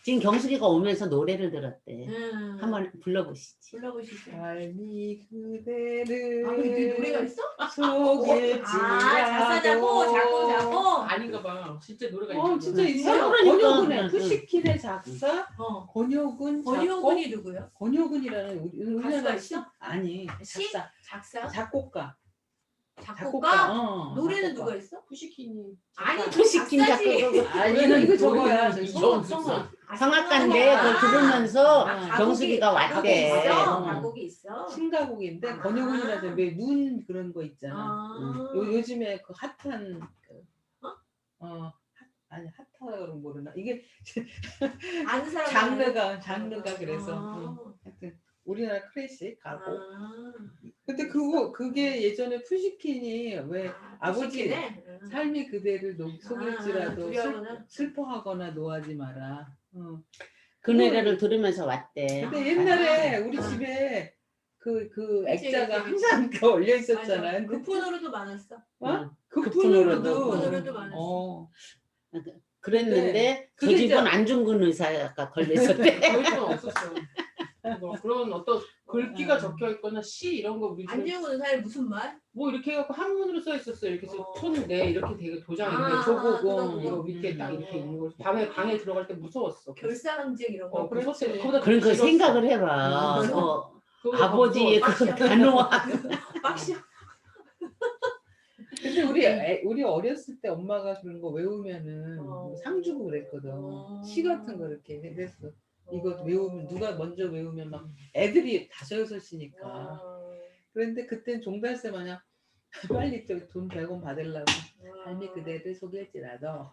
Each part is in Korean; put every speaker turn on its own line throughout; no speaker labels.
지금 경숙이가 오면서 노래를 들었대. 한번 불러보시지.
불러보시죠.
삶이 그대를
근데 노래가 있어?
속일지라도
작사자고
아닌가 봐. 진짜 노래가 있는
진짜
거야.
있어요.
그러니까.
권효근의 푸시킨의 작사 권효근 작곡
권효근이 누구요?
권효근이라는 우리나라
가수가 있어?
아니
시? 작사?
작곡가
작곡가? 노래는
작곡가.
누가 있어?
푸시킨이.
아니
푸시킨 작곡가.
아니는 이거 저거야.
성악.
성악가인데 그걸 들으면서 경숙이가 왔대.
작곡이 있어.
신가곡인데 권효근이라서 왜 눈 그런 거 있잖아. 요즘에 그 핫한 아니 핫하다고 그러면 모르나 이게
아는 사람
장르가 그래서 하여튼 우리나라 클래식 가곡. 근데 그게 예전에 푸시킨이 왜 아버지 삶이 그대를 속일지라도 슬퍼하거나 노하지 마라.
그 노래를 들으면서 왔대.
근데 옛날에 우리 집에 그 액자가 항상 올려 있었잖아.
급폰으로도 많았어.
급폰으로도
많았어.
그랬는데 저 집은 안중근 의사가 걸렸었대.
저희 건 없었어. 그런 어떤 글귀가 적혀 있거나 시 이런 거 우리 집에
안중근 의사의 무슨 말?
뭐 이렇게 해갖고 한문으로 써 있었어요. 이렇게 해서 손내 이렇게 되게 도장 이렇게
조고공
이거 밑에 딱 이렇게 있는 걸 방에 들어갈 때 무서웠어.
결사항쟁 이런 거.
그랬어.
그런 거 생각을 해봐. 아버지의 그 단호한.
빡시어.
근데 우리 어렸을 때 엄마가 그런 거 외우면은 상 주고 그랬거든. 시 같은 거 이렇게 했어. 이거 외우면 누가 먼저 외우면 막 애들이 5~6이니까. 그런데 그땐 종달새 마냥 빨리 돈 100원 받으려고 삶이 그대를 속일지라도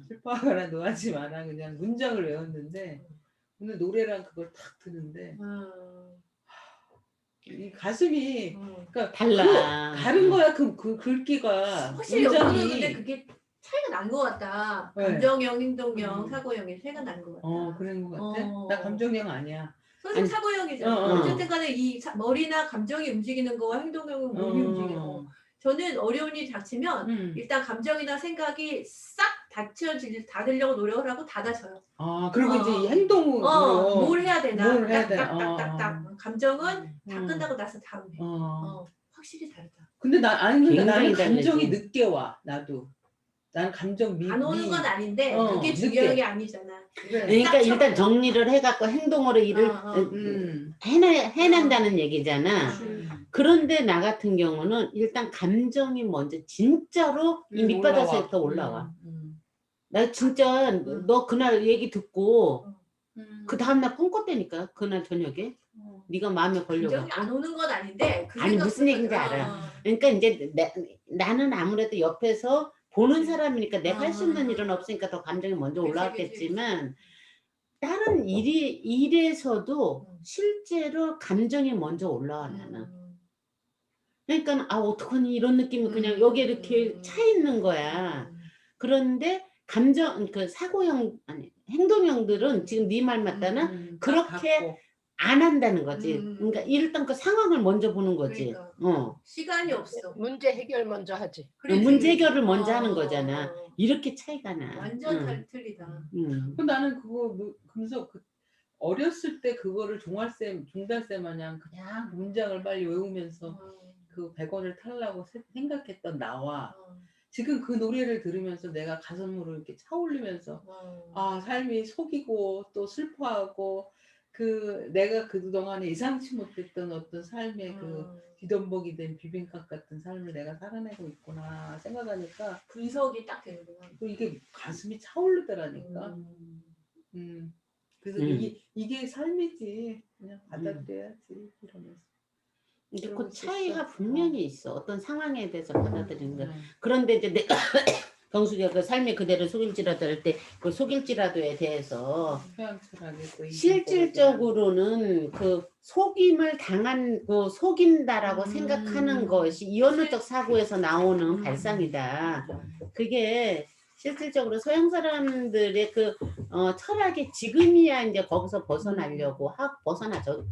슬퍼하거나 노하지 마라 그냥 문장을 외웠는데 오늘 노래랑 그걸 탁 듣는데 이 가슴이 그러니까
달라.
다른 거야 그 글귀가.
확실히 여기는 근데 그게 차이가 난 것 같다.
네.
감정형, 행동형, 사고형이 차이가 난 것 같다.
그런 것 같아? 나 감정형 아니야.
선생님 사고형이잖아. 어쨌든 간에 이 머리나 감정이 움직이는 거와 행동형은 몸이 움직이고. 저는 어려운 일이 닥치면 일단 감정이나 생각이 싹 닫으려고 노력을 하고 닫아져요.
그리고 이제 이 행동으로
뭘 해야 되나.
뭘 해야 되나.
딱딱딱딱. 감정은 다 끝나고 나서 다음에. 확실히 다르다.
근데 나는
굉장히
감정이
다르지.
늦게 와. 나도. 난 감정
안 오는 건 아닌데 그게 중요한 게 아니잖아.
그러니까 일단 정리를 해갖고 행동으로 일을 해낸다는 얘기잖아. 그런데 나 같은 경우는 일단 감정이 먼저 진짜로 이 밑바닥에서 올라와. 나 진짜 너 그날 얘기 듣고 그 다음날 꿈꿨다니까. 그날 저녁에 네가 마음에 걸려고.
감정이 안 오는 건 아닌데
아니 무슨 얘기인지 알아. 그러니까 이제 나는 아무래도 옆에서 보는 사람이니까 내가 할 수 있는 일은 없으니까 더 감정이 먼저 올라왔겠지만 다른 일에서도 실제로 감정이 먼저 올라와 나는. 그러니까 어떡하니 이런 느낌이 그냥 여기 이렇게 차 있는 거야. 그런데 그 사고형 아니 행동형들은 지금 네 말 맞다나 그렇게 안 한다는 거지. 그러니까 일단 그 상황을 먼저 보는 거지.
그러니까. 시간이 없어.
문제 해결 먼저 하지.
문제 해결을 먼저 하는 거잖아. 이렇게 차이가 나.
완전 틀리다.
나는 그거 그래서 어렸을 때 그거를 종달새 마냥 그냥 문장을 빨리 외우면서 그 100원을 타려고 생각했던 나와 지금 그 노래를 들으면서 내가 가슴으로 이렇게 차올리면서 삶이 속이고 또 슬퍼하고 내가 그동안에 예상치 못했던 어떤 삶의 그 뒤덤벅이 된 비빔밥 같은 삶을 내가 살아내고 있구나 생각하니까
분석이 딱 되는구나.
이게 가슴이 차오르더라니까. 그래서 이게 삶이지 그냥 받아들여야지 이러면서.
근데 그 차이가 분명히 있어. 어떤 상황에 대해서 받아들이는 거. 그런데 이제 경숙이가 그 삶이 그대로 속일지라도 할 때 그 속일지라도에 대해서 실질적으로는 그 속임을 당한 그 속인다라고 생각하는 것이 이언어적 사고에서 나오는 발상이다. 그게 실질적으로 서양 사람들의 그 철학이 지금이야 이제 거기서 벗어나려고 벗어나죠.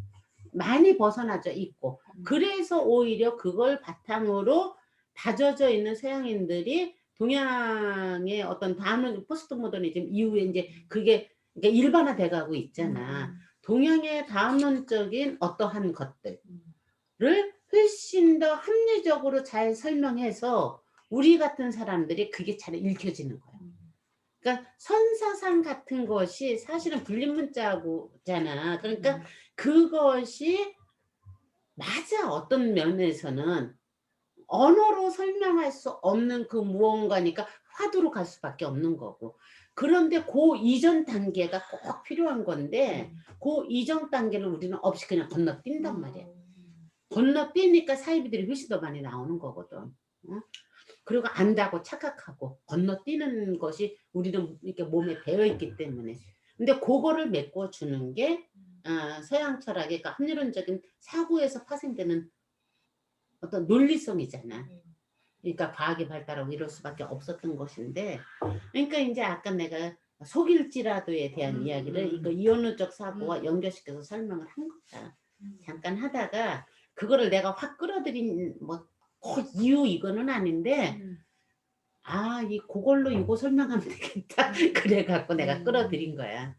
많이 벗어나져 있고 그래서 오히려 그걸 바탕으로 다져져 있는 서양인들이 동양의 어떤 다음 포스트 모더니즘 이후에 이제 그게 그러니까 일반화돼 가고 있잖아. 동양의 다문적인 어떠한 것들을 훨씬 더 합리적으로 잘 설명해서 우리 같은 사람들이 그게 잘 읽혀지는 거야. 그러니까 선사상 같은 것이 사실은 불림문자잖아. 그러니까 그것이 맞아. 어떤 면에서는 언어로 설명할 수 없는 그 무언가니까 화두로 갈 수밖에 없는 거고. 그런데 그 이전 단계가 꼭 필요한 건데 그 이전 단계를 우리는 없이 그냥 건너뛴단 말이야. 건너뛰니까 사이비들이 훨씬 더 많이 나오는 거거든. 어? 그리고 안다고 착각하고 건너뛰는 것이 우리는 이렇게 몸에 배어있기 때문에. 근데 그거를 메꿔주는 게 서양 철학의 그러니까 합리론적인 사고에서 파생되는 어떤 논리성이잖아. 그러니까 과학이 발달하고 이럴 수밖에 없었던 것인데, 그러니까 이제 아까 내가 속일지라도에 대한 이야기를 이거 이원론적 사고와 연결시켜서 설명을 한 거야. 잠깐 하다가 그거를 내가 확 끌어들인 뭐 이유 이거는 아닌데 그걸로 이거 설명하면 되겠다. 그래갖고 내가 끌어들인 거야.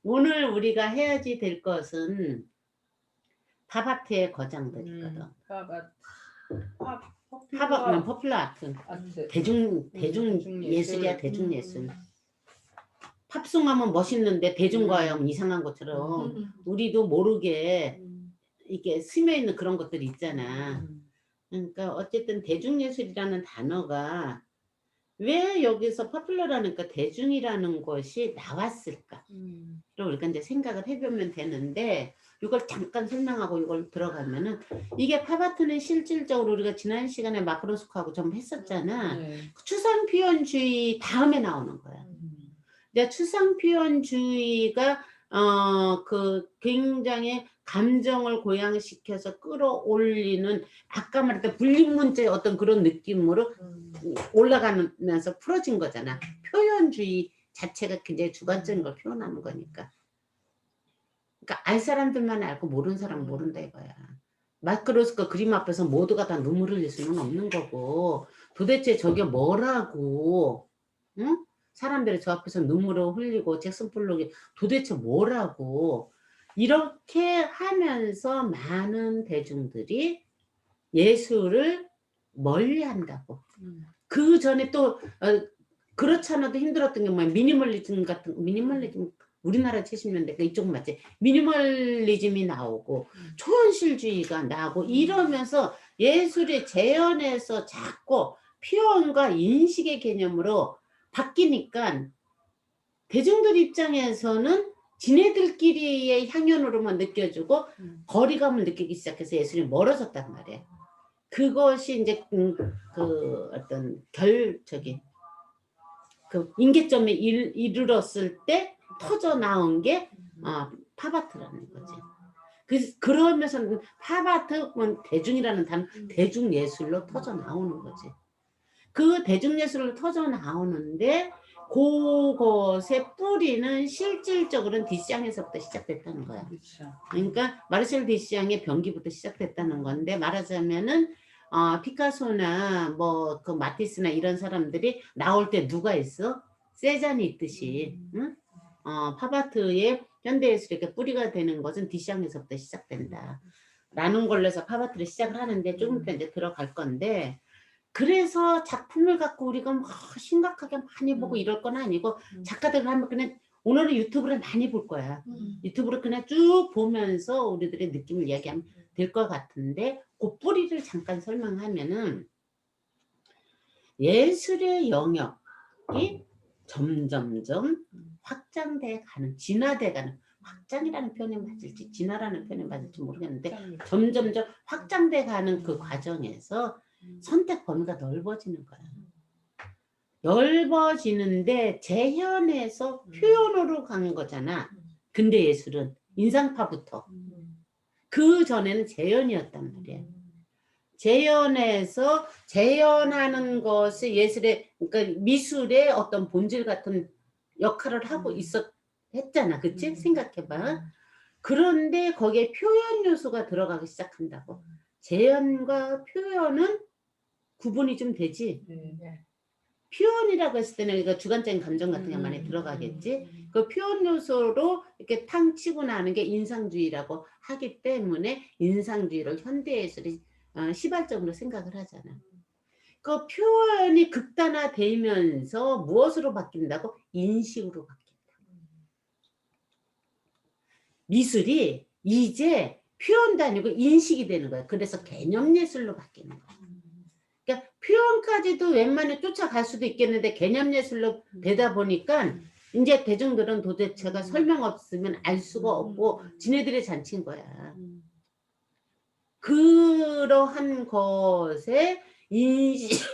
오늘 우리가 해야지 될 것은 팝아트의 거장들이거든. 팝은 포퓰러 아트. 대중 예술이야. 대중 예술. 팝송하면 멋있는데 대중과형 이상한 것처럼 우리도 모르게 이게 스며 있는 그런 것들이 있잖아. 그러니까 어쨌든 대중예술이라는 단어가 왜 여기서 포퓰러라니까 대중이라는 것이 나왔을까? 를 우리가 이제 생각을 해보면 되는데 이걸 잠깐 설명하고 이걸 들어가면은 이게 팝아트는 실질적으로 우리가 지난 시간에 마크로스코하고 좀 했었잖아. 추상 표현주의 다음에 나오는 거야. 근데 추상 표현주의가 굉장히 감정을 고양시켜서 끌어올리는 아까 말했던 불림문자의 어떤 그런 느낌으로 올라가면서 풀어진 거잖아. 표현주의 자체가 굉장히 주관적인 걸 표현하는 거니까. 그러니까 알 사람들만 알고 모르는 사람은 모른다 이거야. 마크로스코 그림 앞에서 모두가 다 눈물을 흘릴 수는 없는 거고 도대체 저게 뭐라고 응? 사람들이 저 앞에서 눈물을 흘리고 잭슨 폴록이 도대체 뭐라고 이렇게 하면서 많은 대중들이 예술을 멀리한다고. 그 전에 또 그렇지 않아도 힘들었던 게 뭐야. 미니멀리즘 우리나라 70년대 이쪽 맞지. 미니멀리즘이 나오고 초현실주의가 나오고 이러면서 예술의 재현에서 자꾸 표현과 인식의 개념으로 바뀌니까 대중들 입장에서는 지네들끼리의 향연으로만 느껴지고 거리감을 느끼기 시작해서 예술이 멀어졌단 말이야. 그것이 이제 그 어떤 그 인계점에 이르렀을 때 터져 나온 게 팝아트라는 거지. 그러면서 팝아트는 대중이라는 단어, 대중예술로 터져 나오는 거지. 그 대중예술로 터져 나오는데 그것의 뿌리는 실질적으로는 디시앙에서부터 시작됐다는 거야. 그러니까 마르셀 디시앙의 병기부터 시작됐다는 건데 말하자면은 피카소나 뭐 그 마티스나 이런 사람들이 나올 때 누가 있어? 세잔이 있듯이 응? 팝아트의 현대예술의 뿌리가 되는 것은 디시앙에서부터 시작된다. 라는 걸로 해서 팝아트를 시작을 하는데 조금 더 이제 들어갈 건데 그래서 작품을 갖고 우리가 막 심각하게 많이 보고 이럴 건 아니고 작가들을 한번 그냥 오늘은 유튜브를 많이 볼 거야. 유튜브를 그냥 쭉 보면서 우리들의 느낌을 이야기하면 될 것 같은데 그 뿌리를 잠깐 설명하면은 예술의 영역이 점점점 확장돼 가는 진화돼 가는 확장이라는 표현이 맞을지 진화라는 표현이 맞을지 모르겠는데 점점점 확장돼 가는 그 과정에서 선택 범위가 넓어지는 거야. 넓어지는데 재현에서 표현으로 가는 거잖아. 근대 예술은 인상파부터. 그 전에는 재현이었단 말이야. 재현에서 재현하는 것이 예술의 그러니까 미술의 어떤 본질 같은 역할을 하고 했잖아. 그치? 생각해봐. 그런데 거기에 표현 요소가 들어가기 시작한다고. 재현과 표현은 구분이 좀 되지. 표현이라고 했을 때는 이거 주관적인 감정 같은 게 많이 들어가겠지. 그 표현 요소로 이렇게 탕 치고 나는 게 인상주의라고 하기 때문에 인상주의를 현대예술이 시발점으로 생각을 하잖아. 그 표현이 극단화되면서 무엇으로 바뀐다고? 인식으로 바뀐다. 미술이 이제 표현도 아니고 인식이 되는 거야. 그래서 개념예술로 바뀌는 거야. 그러니까 표현까지도 웬만하면 쫓아갈 수도 있겠는데 개념예술로 되다 보니까 이제 대중들은 도대체가 설명 없으면 알 수가 없고 지네들의 잔치인 거야. 그러한 것에 인식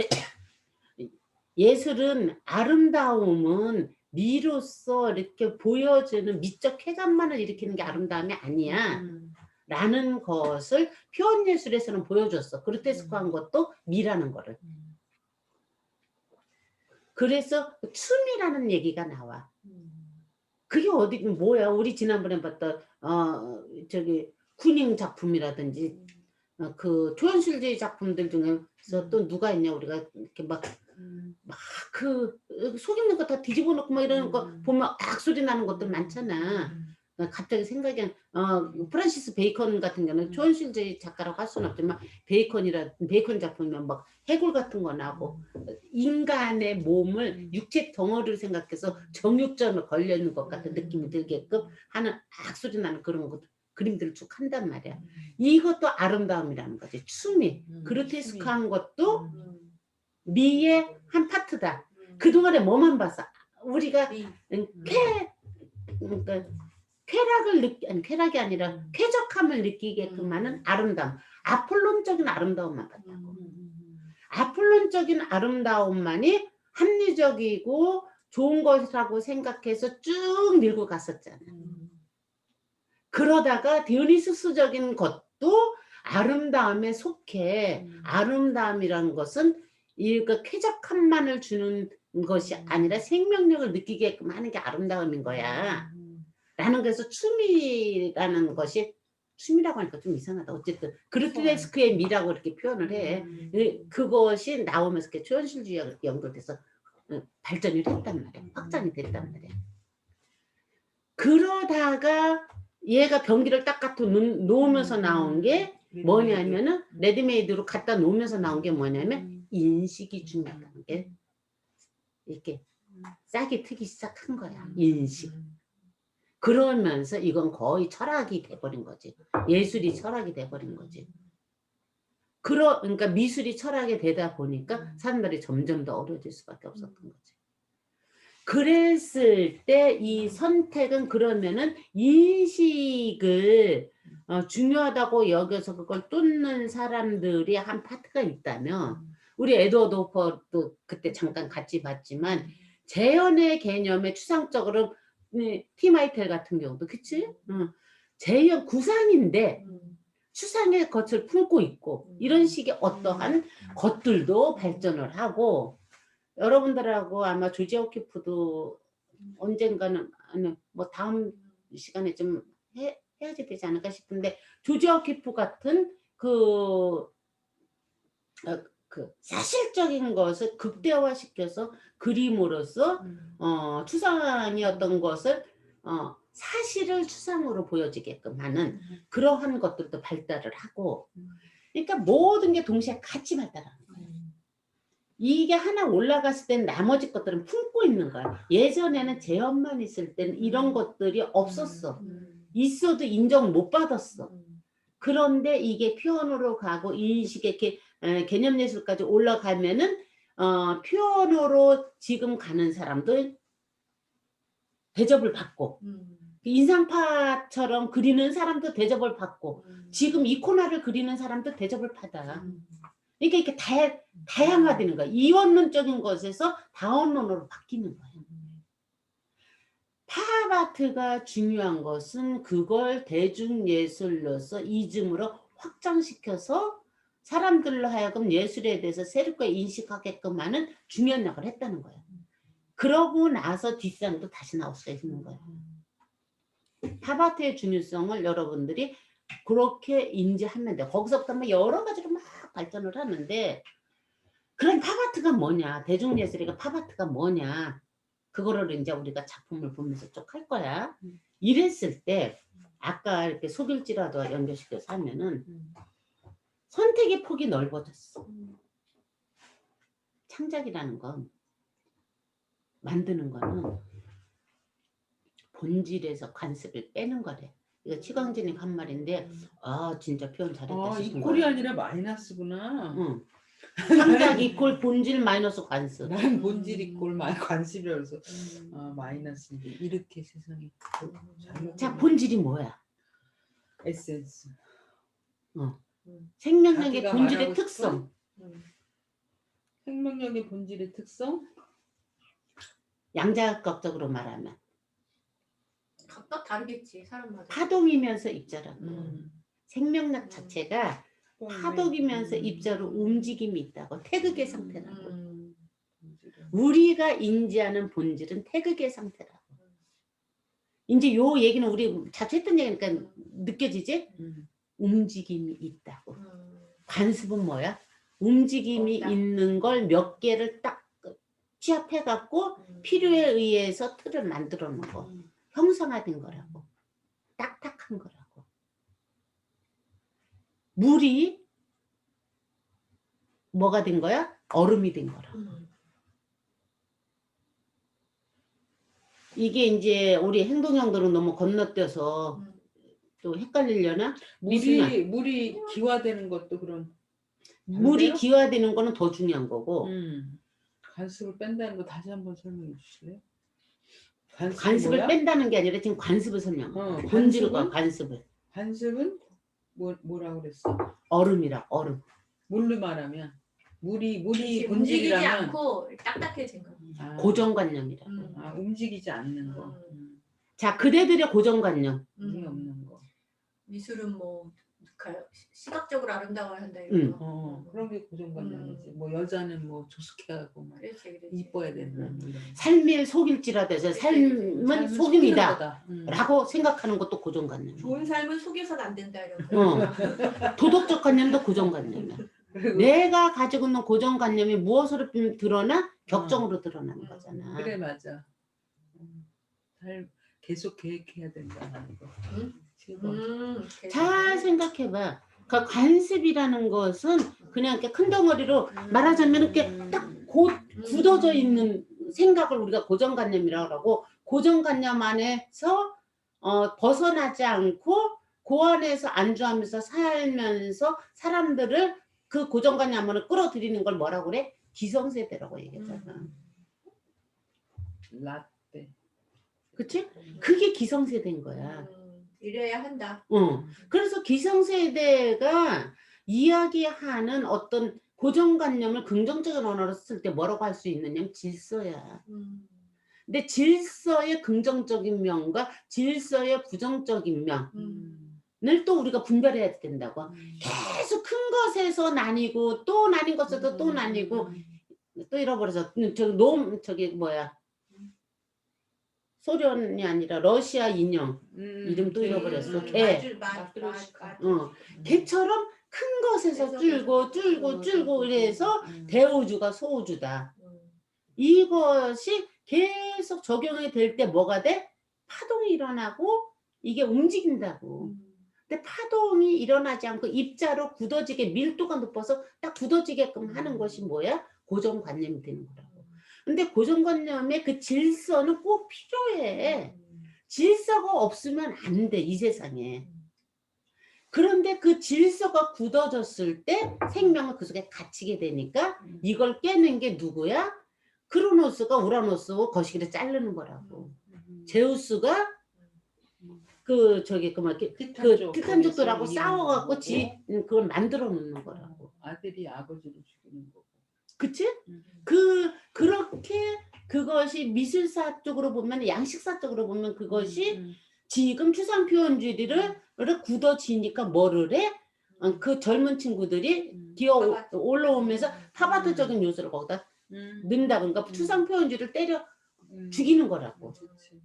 예술은 아름다움은 미로써 이렇게 보여주는 미적 쾌감만을 일으키는 게 아름다움이 아니야. 라는 것을 표현예술에서는 보여줬어. 그로테스크한 것도 미라는 거를. 그래서 춤이라는 얘기가 나와. 그게 어디 뭐야? 우리 지난번에 봤던 저기 쿠닝 작품이라든지 그 초현실주의 작품들 중에서 또 누가 있냐? 우리가 이렇게 막 그 속 있는 거 다 뒤집어 놓고 막 이러는 거 보면 악 소리 나는 것들 많잖아. 갑자기 생각이 프란시스 베이컨 같은 경우는 초현실주의 작가라고 할 수는 없지만 베이컨 작품이면 막 해골 같은 거 나고 인간의 몸을 육체 덩어리를 생각해서 정육점에 걸려 있는 것 같은 느낌이 들게끔 하는 악 소리 나는 그런 것 그림들을 쭉 한단 말이야. 이것도 아름다움이라는 거지. 춤이 그로테스크한 것도 미의 한 파트다. 그동안에 뭐만 봤어? 우리가 쾌락이 아니라 쾌적함을 느끼게끔 하는 아름다움. 아폴론적인 아름다움만 봤다고. 아폴론적인 아름다움만이 합리적이고 좋은 것이라고 생각해서 쭉 밀고 갔었잖아. 그러다가 디오니수스적인 것도 아름다움에 속해. 아름다움이라는 것은 이 쾌적함만을 주는 것이 아니라 생명력을 느끼게끔 하는 게 아름다움인 거야. 라는 것에서 춤이라는 것이 춤이라고 하니까 좀 이상하다. 어쨌든 그루테스크의 미라고 이렇게 표현을 해. 그것이 나오면서 이렇게 초현실주의가 연결돼서 발전이 됐단 말이야. 확장이 됐단 말이야. 그러다가 얘가 변기를 딱 갖다 놓으면서 나온 게 뭐냐면은 레디메이드로 갖다 놓으면서 나온 게 뭐냐면 인식이 중요하다는 게 이렇게 싹이 트기 시작한 거야. 인식. 그러면서 이건 거의 철학이 돼버린 거지. 예술이 철학이 돼버린 거지. 그러니까 미술이 철학이 되다 보니까 사람들이 점점 더 어려워질 수밖에 없었던 거지. 그랬을 때 이 선택은 그러면은 인식을 중요하다고 여겨서 그걸 뚫는 사람들이 한 파트가 있다면 우리 에드워드 호퍼도 그때 잠깐 같이 봤지만 재현의 개념의 추상적으로 티마이텔 같은 경우도 그치? 재현 구상인데 추상의 것을 품고 있고 이런 식의 어떠한 것들도 발전을 하고 여러분들하고 아마 조지 오키프도 언젠가는 뭐 다음 시간에 좀 해야지 되지 않을까 싶은데 조지 오키프 같은 그 사실적인 것을 극대화시켜서 그림으로써 추상이었던 것을 사실을 추상으로 보여지게끔 하는 그러한 것들도 발달을 하고 그러니까 모든 게 동시에 같이 발달하는 거예요. 이게 하나 올라갔을 땐 나머지 것들은 품고 있는 거야. 예전에는 재현만 있을 때는 이런 것들이 없었어. 있어도 인정 못 받았어. 그런데 이게 표현으로 가고 인식의 이렇게 개념예술까지 올라가면은 표현으로 지금 가는 사람들 대접을 받고 인상파처럼 그리는 사람도 대접을 받고 지금 이코나를 그리는 사람도 대접을 받아. 그러니까 이렇게 다양화되는 거야. 이원론적인 것에서 다원론으로 바뀌는 거야. 팝아트가 중요한 것은 그걸 대중예술로서 이즘으로 확장시켜서 사람들로 하여금 예술에 대해서 새롭게 인식하게끔 하는 중요한 역할을 했다는 거예요. 그러고 나서 뒷산도 다시 나올 수가 있는 거예요. 팝아트의 중요성을 여러분들이 그렇게 인지하면 돼요. 거기서부터 막 여러 가지로 막 발전을 하는데 그럼 팝아트가 뭐냐? 대중예술이가 팝아트가 뭐냐? 그거를 이제 우리가 작품을 보면서 쭉 할 거야. 이랬을 때 아까 이렇게 소길지라도 연결시켜서 하면은 선택의 폭이 넓어졌어. 창작이라는 건 만드는 거는 본질에서 관습을 빼는 거래. 이거 치광진이 한 말인데 아 진짜 표현 잘했다 싶은
이꼴이
거야.
아니라 마이너스구나.
응. 창작 이꼴 본질 마이너스 관습.
난 본질 이꼴 관습이라 그래서 마이너스인데 이렇게 세상이 잘못.
자 본질이 뭐야?
에센스.
생명력의
자기가
본질의
말하고
특성.
생명력의 본질의 특성?
양자역학적으로 말하면
각각 다르겠지 사람마다.
파동이면서 입자라고. 생명력 자체가 파동이면서 입자로 움직임이 있다고. 태극의 상태라고. 우리가 인지하는 본질은 태극의 상태라고. 이제 요 얘기는 우리 자주 했던 얘기니까 느껴지지? 움직임이 있다고. 관습은 뭐야? 움직임이
없다.
있는 걸 몇 개를 딱 취합해 갖고 필요에 의해서 틀을 만들어 놓은 거. 형상화된 거라고. 딱딱한 거라고. 물이 뭐가 된 거야? 얼음이 된 거라고. 이게 이제 우리 행동형들은 너무 건너뛰어서 또 헷갈리려나? 미순아.
물이 기화되는 것도 그럼
물이 기화되는 거는 더 중요한 거고
관습을 뺀다는 거 다시 한번 설명해 주실래요?
관습을
뭐야?
뺀다는 게 아니라 지금 관습을 설명해.
관습은?
본질과 관습을.
관습은 뭐라고 그랬어?
얼음이라 얼음.
물로 말하면 물이
움직이지
본질이라면
않고 딱딱해진 거.
고정관념이라.
움직이지 않는 거.
자 그대들의 고정관념.
힘이 없는 거.
미술은 뭐 시각적으로 아름다워야 한다
응.
이런 거.
그런 게 고정관념이지. 뭐 여자는 뭐 조숙해하고 막
그렇지.
이뻐야 된다. 뭐 이런 거.
삶을 속일지라도 해서 삶은
삶은
속임이다
속이는 거다.
라고 생각하는 것도 고정관념.
좋은 삶은 속여서는 안 된다 이런 거.
도덕적 관념도 고정관념이야.
그리고
내가 가지고 있는 고정관념이 무엇으로 드러나? 격정으로 드러나는 거잖아.
그래 맞아. 계속 계획해야 된다는 거.
잘 생각해봐. 그 관습이라는 것은 그냥 이렇게 큰 덩어리로 말하자면 이렇게 딱 굳어져 있는 생각을 우리가 고정관념이라고 하고, 고정관념 안에서 벗어나지 않고 그 안에서 안주하면서 살면서 사람들을 그 고정관념으로 끌어들이는 걸 뭐라고 그래? 기성세대라고 얘기했잖아.
라떼.
그치? 그게 기성세대인 거야.
이래야 한다.
그래서 기성세대가 이야기하는 어떤 고정관념을 긍정적인 언어로 쓸 때 뭐라고 할 수 있느냐면 질서야. 근데 질서의 긍정적인 면과 질서의 부정적인 면을 또 우리가 분별해야 된다고. 계속 큰 것에서 나뉘고 또 나뉜 것에서 또 나뉘고 또 잃어버려서 저기 뭐야, 소련이 아니라 러시아 인형 이름도 잃어버렸어. 개. 개처럼 큰 것에서 줄고 이래서 대우주가 소우주다. 이것이 계속 적용이 될 때 뭐가 돼? 파동이 일어나고 이게 움직인다고. 근데 파동이 일어나지 않고 입자로 굳어지게 밀도가 높아서 딱 굳어지게끔 하는 것이 뭐야? 고정관념이 되는 거라고. 근데 고정관념의 그 질서는 꼭 필요해. 질서가 없으면 안 돼, 이 세상에. 그런데 그 질서가 굳어졌을 때 생명은 그 속에 갇히게 되니까 이걸 깨는 게 누구야? 크로노스가 우라노스 거시기를 자르는 거라고. 제우스가 티탄족들하고 싸워갖고 그걸 만들어 놓는 거라고.
아들이 아버지를 죽이는 거고.
그치? 그렇게 그것이 미술사 쪽으로 보면, 양식사 쪽으로 보면 그것이 지금 추상표현주의를 굳어지니까 뭐를 해? 그 젊은 친구들이 기어 올라오면서 팝아트적인 요소를 거기다 넣는다. 그러니까 추상표현주의를 때려 죽이는 거라고.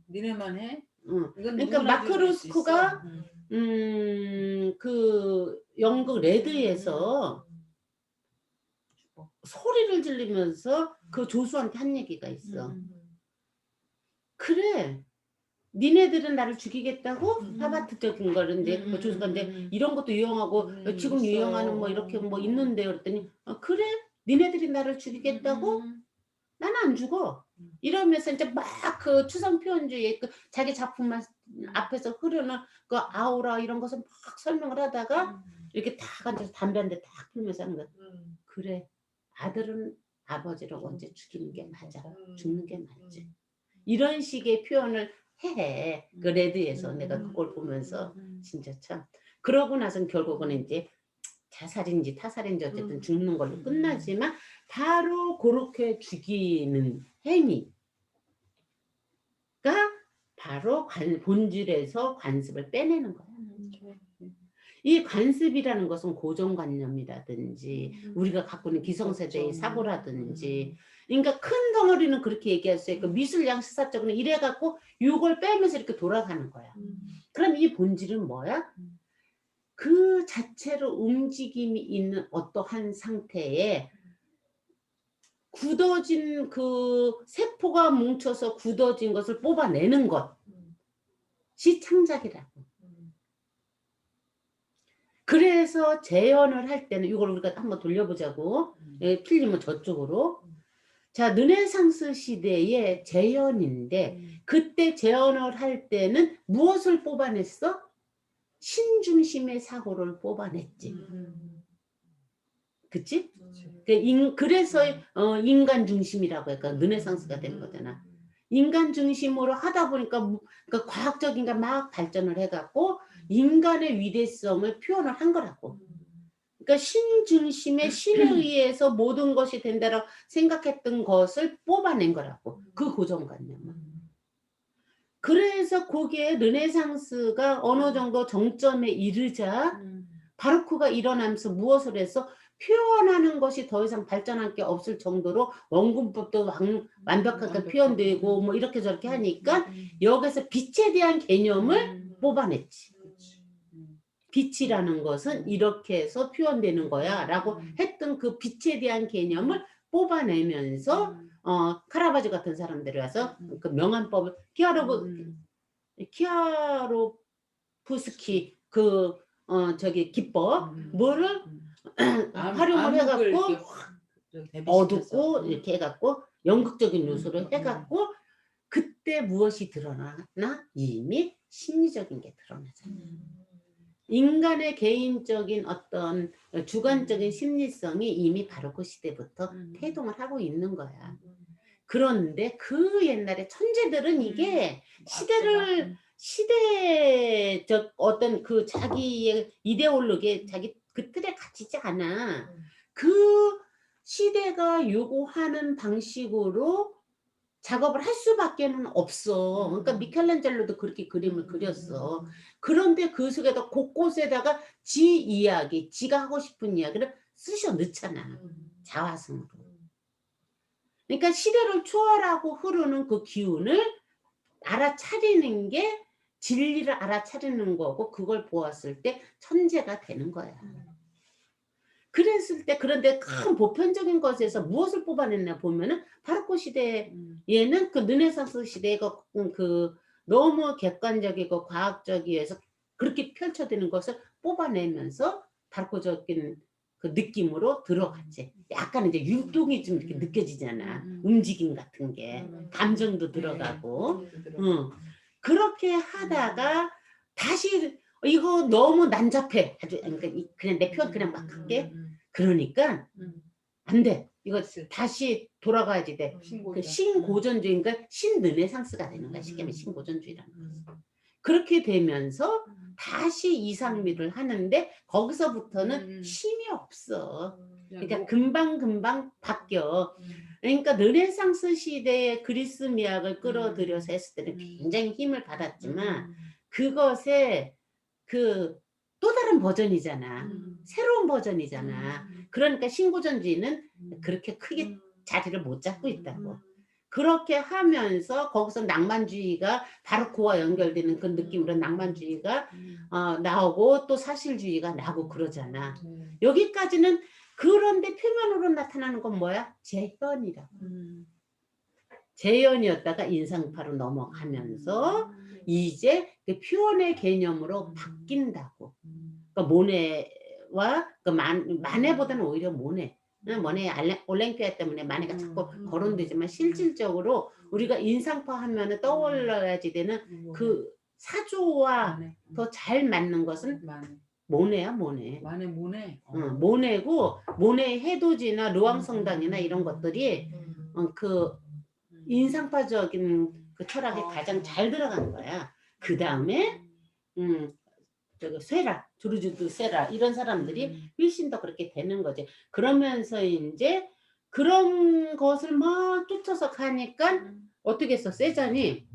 니네만 해?
그러니까 마크 루스코가 그 영국 레드에서 소리를 지르면서 그 조수한테 한 얘기가 있어. 그래, 니네들은 나를 죽이겠다고? 파바트적인 거를 이제 그 조수가 이제 이런 것도 유용하고 지금
있어.
유용하는 뭐 이렇게 뭐 있는데 그랬더니 그래? 니네들이 나를 죽이겠다고? 나는 안 죽어. 이러면서 이제 막 그 추상 표현주의 그 자기 작품 앞에서 흐르는 그 아우라 이런 것을 막 설명을 하다가 이렇게 딱 앉아서 담배 한 대 딱 피우면서 하는 거야. 그래, 아들은 아버지를 언제 죽이는 게 맞아. 죽는 게 맞지. 이런 식의 표현을 해. 그 레드에서 내가 그걸 보면서 진짜 참. 그러고 나선 결국은 이제 자살인지 타살인지 어쨌든 죽는 걸로 끝나지만 바로 그렇게 죽이는 행위가 바로 본질에서 관습을 빼내는 거야. 이 관습이라는 것은 고정관념이라든지 우리가 갖고 있는 기성세대의 사고라든지 그러니까 큰 덩어리는 그렇게 얘기했어요. 그 미술 양식사적으로 이래갖고 이걸 빼면서 이렇게 돌아가는 거야. 그럼 이 본질은 뭐야? 그 자체로 움직임이 있는 어떠한 상태에 굳어진 그 세포가 뭉쳐서 굳어진 것을 뽑아내는 것이 창작이라고. 그래서 재현을 할 때는 이걸 우리가 한번 돌려보자고. 틀리면 저쪽으로. 자, 르네상스 시대의 재현인데 그때 재현을 할 때는 무엇을 뽑아냈어? 신중심의 사고를 뽑아냈지. 그치? 그래서 인간 중심이라고 할까 르네상스가 된 거잖아. 인간 중심으로 하다 보니까 그러니까 과학적인가 막 발전을 해갖고 인간의 위대성을 표현을 한 거라고. 그러니까 신 중심의 신에 의해서 모든 것이 된다라고 생각했던 것을 뽑아낸 거라고. 그 고정관념은. 그래서 거기에 르네상스가 어느 정도 정점에 이르자 바로크가 일어나면서 무엇을 해서 표현하는 것이 더 이상 발전할 게 없을 정도로 원근법도 완벽하게 표현되고 뭐 이렇게 저렇게 하니까 여기서 빛에 대한 개념을 뽑아냈지. 빛이라는 것은 이렇게 해서 표현되는 거야 라고 했던 그 빛에 대한 개념을 뽑아내면서 카라바조 같은 사람들이 와서 그 명암법을 키아로프스키 그 저기 기법 뭐를 활용을 해갖고 어둡고 이렇게 해갖고 연극적인 요소를 해갖고 그때 무엇이 드러나나? 이미 심리적인 게 드러나잖아. 인간의 개인적인 어떤 주관적인 심리성이 이미 바로크 시대부터 태동을 하고 있는 거야. 그런데 그 옛날에 천재들은 이게 시대적 어떤 그 자기의 이데올로기에 자기 그 틀에 갇히지 않아. 그 시대가 요구하는 방식으로 작업을 할 수밖에는 없어. 그러니까 미켈란젤로도 그렇게 그림을 그렸어. 그런데 그 속에다 곳곳에다가 지 이야기, 지가 하고 싶은 이야기를 쑤셔 넣잖아. 자화성으로. 그러니까 시대를 초월하고 흐르는 그 기운을 알아차리는 게 진리를 알아차리는 거고 그걸 보았을 때 천재가 되는 거야. 그랬을 때 그런데 큰 보편적인 것에서 무엇을 뽑아냈나 보면은 바로크 시대에는 그 르네상스 시대가 그 너무 객관적이고 과학적이어서 그렇게 펼쳐지는 것을 뽑아내면서 바로크적인 그 느낌으로 들어갔지. 약간 이제 율동이 좀 이렇게 느껴지잖아. 움직임 같은 게 감정도 들어가고. 그렇게 하다가 다시 이거 너무 난잡해. 아주 그러니까 그냥 내 표현 그냥 막 할게. 그러니까 안 돼. 이거 다시 돌아가야지 돼. 그 신고전주의인가 신르네상스가 되는 거야. 쉽게 말하면 신고전주의라는 거. 그렇게 되면서 다시 이상미를 하는데 거기서부터는 힘이 없어. 그러니까 금방금방 바뀌어. 그러니까 르네상스 시대의 그리스 미학을 끌어들여서 했을 때는 굉장히 힘을 받았지만 그것에 그 또 다른 버전이잖아. 새로운 버전이잖아. 그러니까 신고전주의는 그렇게 크게 자리를 못 잡고 있다고. 그렇게 하면서 거기서 낭만주의가 바로크와 연결되는 그 느낌으로 낭만주의가 나오고 또 사실주의가 나오고 그러잖아. 여기까지는 그런데 표면으로 나타나는 건 뭐야? 재현이라고. 재현이었다가 인상파로 넘어가면서 이제 그 표현의 개념으로 바뀐다고. 그러니까 모네와 그 마네보다는 오히려 모네. 모네 올랭피아 때문에 마네가 자꾸 거론되지만 실질적으로 우리가 인상파 하면은 떠올라야지 되는 그 사조와 더 잘 맞는 것은 모네야, 모네.
모네.
모네고 모네의 해돋이나 루앙성당이나 이런 것들이 그 인상파적인 그 철학에 가장 잘 들어간 거야. 그 다음에 저기 세라, 조르주드 세라 이런 사람들이 훨씬 더 그렇게 되는 거지. 그러면서 이제 그런 것을 막 쫓아서 가니까 어떻게 했어? 세잔이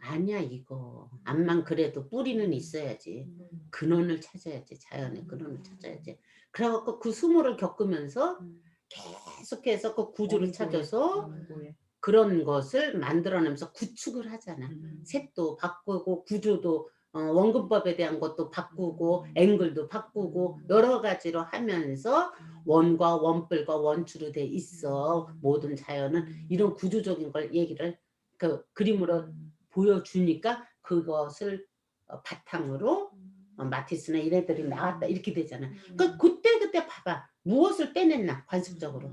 아니야 이거 암만 그래도 뿌리는 있어야지. 근원을 찾아야지. 자연의 근원을 찾아야지. 그래갖고 그 수모를 겪으면서 계속해서 그 구조를 찾아서 그런 것을 만들어내면서 구축을 하잖아. 색도 바꾸고 구조도 원근법에 대한 것도 바꾸고 앵글도 바꾸고 여러 가지로 하면서 원과 원뿔과 원추로 돼 있어. 모든 자연은 이런 구조적인 걸 얘기를 그 그림으로 보여주니까 그것을 바탕으로 마티스나 이래들이 나왔다 이렇게 되잖아. 그러니까 그때 봐봐. 무엇을 빼냈나 관습적으로.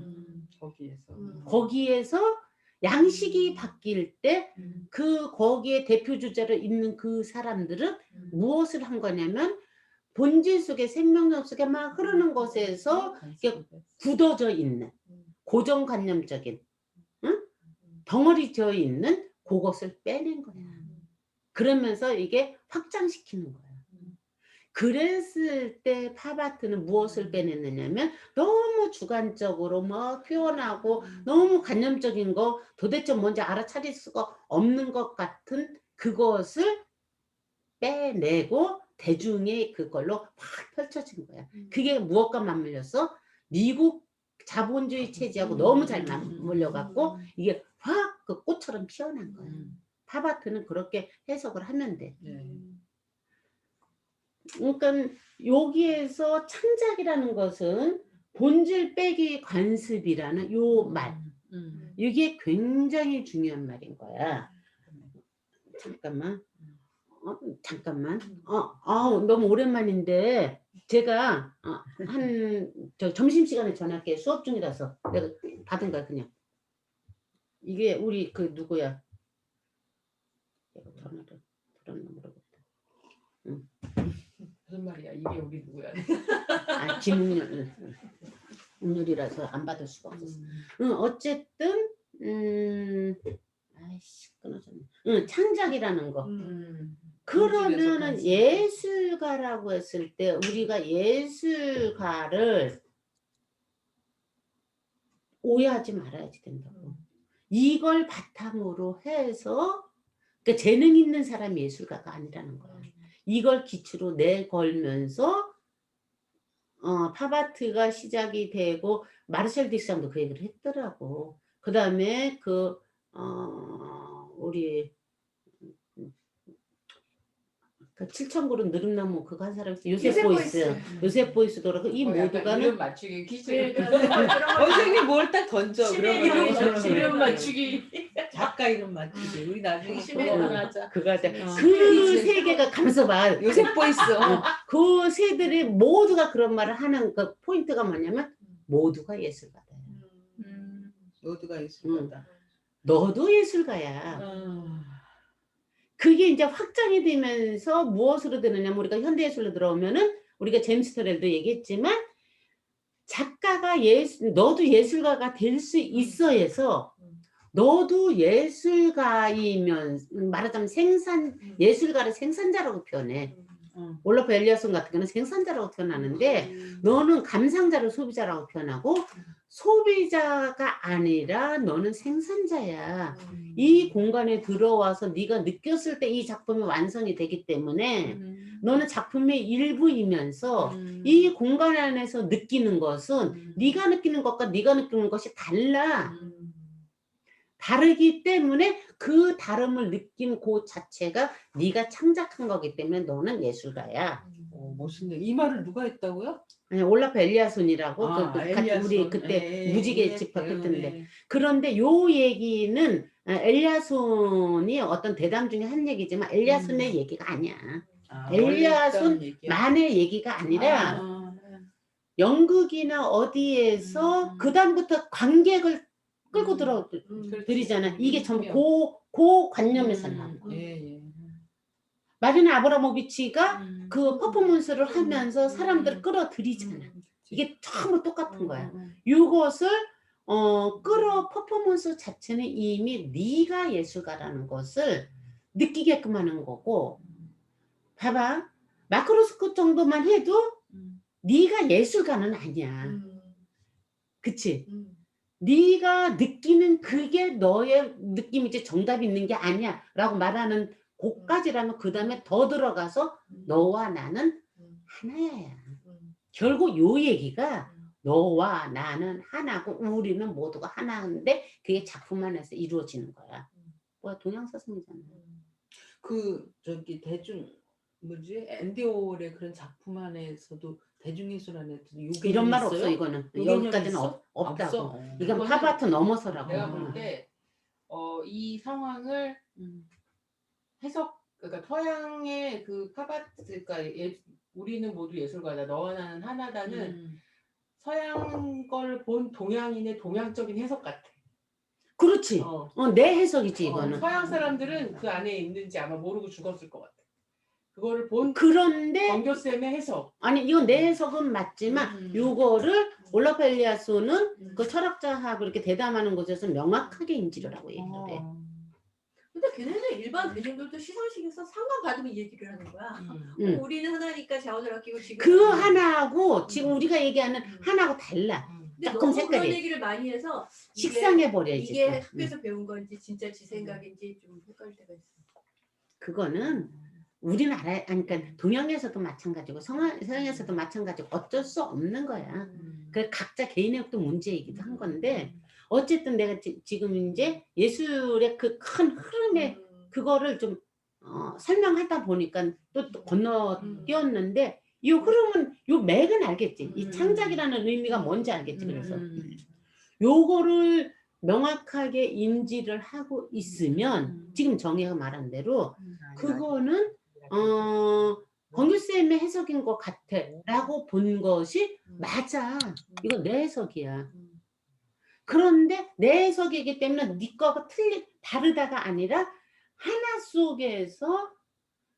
거기에서 양식이 바뀔 때 그 거기에 대표 주자로 있는 그 사람들은 무엇을 한 거냐면 본질 속에 생명력 속에 막 흐르는 것에서 굳어져 있는 고정관념적인 덩어리져 있는 그것을 빼낸 거야. 그러면서 이게 확장시키는 거야. 그랬을 때 팝아트는 무엇을 빼냈느냐면 너무 주관적으로 뭐 표현하고 너무 관념적인 거 도대체 뭔지 알아차릴 수가 없는 것 같은 그것을 빼내고 대중의 그걸로 확 펼쳐진 거야. 그게 무엇과 맞물렸어? 미국 자본주의 체제하고 너무 잘 맞물려갖고 이게 확 그 꽃처럼 피어난 거야. 팝아트는 그렇게 해석을 하면 돼. 그러니까 여기에서 창작이라는 것은 본질 빼기 관습이라는 요 말. 이게 굉장히 중요한 말인 거야. 잠깐만. 너무 오랜만인데 제가 저 점심시간에 전화할게. 수업 중이라서 내가 받은 거야 그냥. 이게 우리 그 누구야? 내가 전화를 들었나 모르겠다.
무슨 말이야? 이게 여기 누구야?
김은율이라서 안 받을 수가 없었어. 어쨌든 아이씨 끊어졌네. 창작이라는 거. 그러면은 예술가라고 했을 때 우리가 예술가를 오해하지 말아야지 된다고. 이걸 바탕으로 해서 그러니까 재능 있는 사람이 예술가가 아니라는 거야. 이걸 기초로 내걸면서 팝아트가 시작이 되고 마르셜 디상도 그 얘기를 했더라고. 그 다음에 우리 그 7,000그룹 느릅나무 그거 한 사람 있어. 요셉 보이스. 요셉 보이스도 그렇고 이 모두가는
이름 맞추기 퀴즈.
선생님 뭘 딱 던져.
이름 맞추기.
작가 이름 맞추기. 우리 나중에
심해.
그거 하나 하자.
그거 하자. 그 세 개가 가면서 봐.
요셉 보이스.
그 세들이 모두가 그런 말을 하는 그 포인트가 뭐냐면 모두가 예술가다.
모두가 예술가다.
너도 예술가야. 그게 이제 확장이 되면서 무엇으로 되느냐면 우리가 현대예술로 들어오면은 우리가 제임스 터렐도 얘기했지만 작가가 너도 예술가가 될 수 있어 해서 너도 예술가이면 말하자면 예술가를 생산자라고 표현해. 올라프 엘리어슨 같은 경우는 생산자라고 표현하는데 너는 감상자를 소비자라고 표현하고 소비자가 아니라 너는 생산자야. 이 공간에 들어와서 네가 느꼈을 때 이 작품이 완성이 되기 때문에 너는 작품의 일부이면서 이 공간 안에서 느끼는 것은 네가 느끼는 것과 네가 느끼는 것이 달라. 다르기 때문에 그 다름을 느낀 그 자체가 네가 창작한 거기 때문에 너는 예술가야.
멋있네. 이 말을 누가 했다고요?
아니, 올라프 엘리아손이라고
엘리야손.
우리 그때 무지개 집합했던데.
예.
그런데 요 얘기는 엘리야손이 어떤 대담 중에 한 얘기지만 엘리야손의 얘기가 아니야. 엘리야손만의 얘기가 아니라 연극이나 어디에서 그 다음부터 관객을 끌고 들이잖아. 이게 전부 그 관념에서 나온 거야. 마리나 아브라모비치가 그 퍼포먼스를 하면서 사람들을 끌어들이잖아. 이게 전부 똑같은 거야. 이것을 퍼포먼스 자체는 이미 네가 예술가라는 것을 느끼게끔 하는 거고, 봐봐, 마크로스코 정도만 해도 네가 예술가는 아니야. 그치? 네가 느끼는 그게 너의 느낌이지 정답이 있는 게 아니야 라고 말하는 곳까지라면 그 다음에 더 들어가서 너와 나는 하나야. 결국 요 얘기가 너와 나는 하나고 우리는 모두가 하나인데 그게 작품 안에서 이루어지는 거야. 뭐야, 동양사상이잖아.
저기 앤디 워홀의 그런 작품 안에서도 대중예술 안에서도
이런 말 없어. 이거는 여기까지는 없다고. 이건 팝아트 넘어서라고.
내가 볼 때 이 상황을 그러니까 서양의 그 팝아트, 그러니까 우리는 모두 예술가다, 너와 나는 하나다는 서양 걸 본 동양인의 동양적인 해석 같아.
그렇지. 내 해석이지 이거는.
서양 사람들은 그 안에 있는지 아마 모르고 죽었을 것 같아. 그거를 본
그런데
정교쌤의 해석.
아니 이건 내 해석은 맞지만 요거를 올라프 엘리아손은 그 철학자하고 이렇게 대담하는 곳에서 명확하게 인지를 하고 얘기를 해.
근데 걔네는 일반 대중들도 시상식에서 상만 받으면 이 얘기를 하는 거야. 우리는 하나니까 자원을 아끼고 지금
그 하나하고 지금 우리가 얘기하는 하나하고 달라.
근데
조금
너무 그런
색깔이
얘기를 많이 해서
식상해버려야지.
이게 학교에서 배운 건지 진짜 지 생각인지 좀 헷갈릴 때가 있어.
그거는 우리는 그러니까 동양에서도 마찬가지고 서양에서도 마찬가지고 어쩔 수 없는 거야. 그 각자 개인의 또 문제이기도 한 건데 어쨌든 내가 지금 이제 예술의 그 큰 흐름에 그거를 좀 설명하다 보니까 또 건너뛰었는데 이 흐름은 이 맥은 알겠지. 이 창작이라는 의미가 뭔지 알겠지. 그래서 요거를 명확하게 인지를 하고 있으면 지금 정혜가 말한 대로 그거는 권규쌤의 해석인 것 같아 라고 본 것이 맞아. 이거 내 해석이야. 그런데 내 해석이기 때문에 네 거가 다르다가 아니라 하나 속에서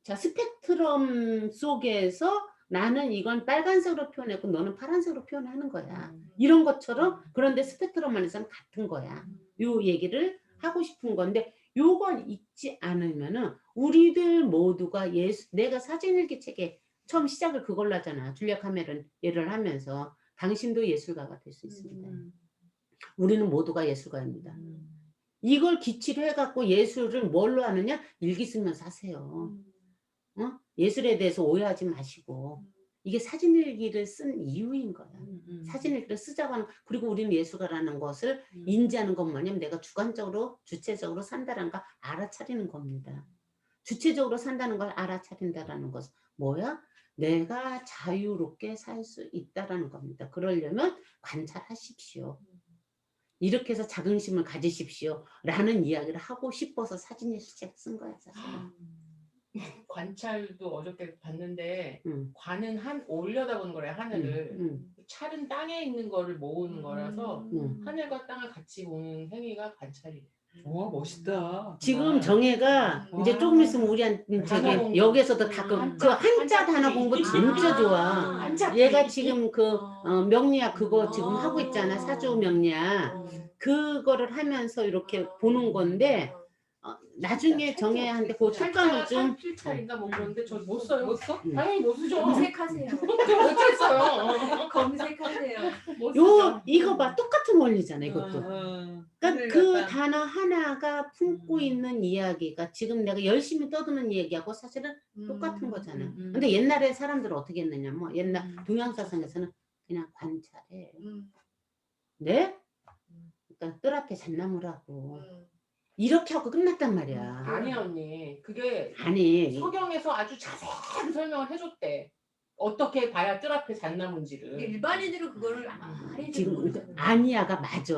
자 스펙트럼 속에서 나는 이건 빨간색으로 표현했고 너는 파란색으로 표현하는 거야. 이런 것처럼 그런데 스펙트럼 안에서는 같은 거야. 요 얘기를 하고 싶은 건데 요걸 잊지 않으면은 우리들 모두가 내가 사진일기 책에 처음 시작을 그걸로 하잖아. 줄리아 카메론 예를 하면서 당신도 예술가가 될 수 있습니다. 우리는 모두가 예술가입니다. 이걸 기치로 해갖고 예술을 뭘로 하느냐? 일기 쓰면서 하세요. 예술에 대해서 오해하지 마시고 이게 사진일기를 쓴 이유인 거야. 사진일기를 쓰자고 하는 그리고 우리는 예술가라는 것을 인지하는 건 뭐냐면 내가 주관적으로 주체적으로 산다는 걸 알아차리는 겁니다. 주체적으로 산다는 걸 알아차린다는 것은 뭐야? 내가 자유롭게 살 수 있다라는 겁니다. 그러려면 관찰하십시오. 이렇게 해서 자긍심을 가지십시오 라는 이야기를 하고 싶어서 사진예술책 쓴 거야 사실은.
관찰도 어저께 봤는데 관은 올려다보는 거래 하늘을. 찰은 땅에 있는 거를 모으는 거라서 하늘과 땅을 같이 보는 행위가 관찰이에요.
와 멋있다.
지금 정혜가 이제 조금 있으면 우리한테 여기에서도 다 그 한자 단어 공부 진짜 좋아. 얘가 지금 그 명리학 그거 지금 하고 있잖아. 사주 명리학 그거를 하면서 이렇게 보는 건데 나중에 정혜한테 그 찰강을 좀
찰인가 뭐 그런데 저 못 써요.
못 써?
당연히 못 쓰죠.
검색하세요.
못했어요.
검색하세요.
이거 봐 똑같은 원리잖아 이것도. 그러니까 그 단어 하나가 품고 있는 이야기가 지금 내가 열심히 떠드는 얘기하고 사실은 똑같은 거잖아. 근데 옛날에 사람들은 어떻게 했느냐 뭐 옛날 동양사상에서는 그냥 관찰해. 네? 그러니까 뜰 앞에 잣나무라고 이렇게 하고 끝났단 말이야.
아니야 언니. 그게
아니
서경에서 아주 자세하게 설명을 해줬대. 어떻게 봐야 뜰 앞에 잣나무인지를.
일반인들은 그거를 아마 알지
지금
모르잖아요.
아니야가 맞아.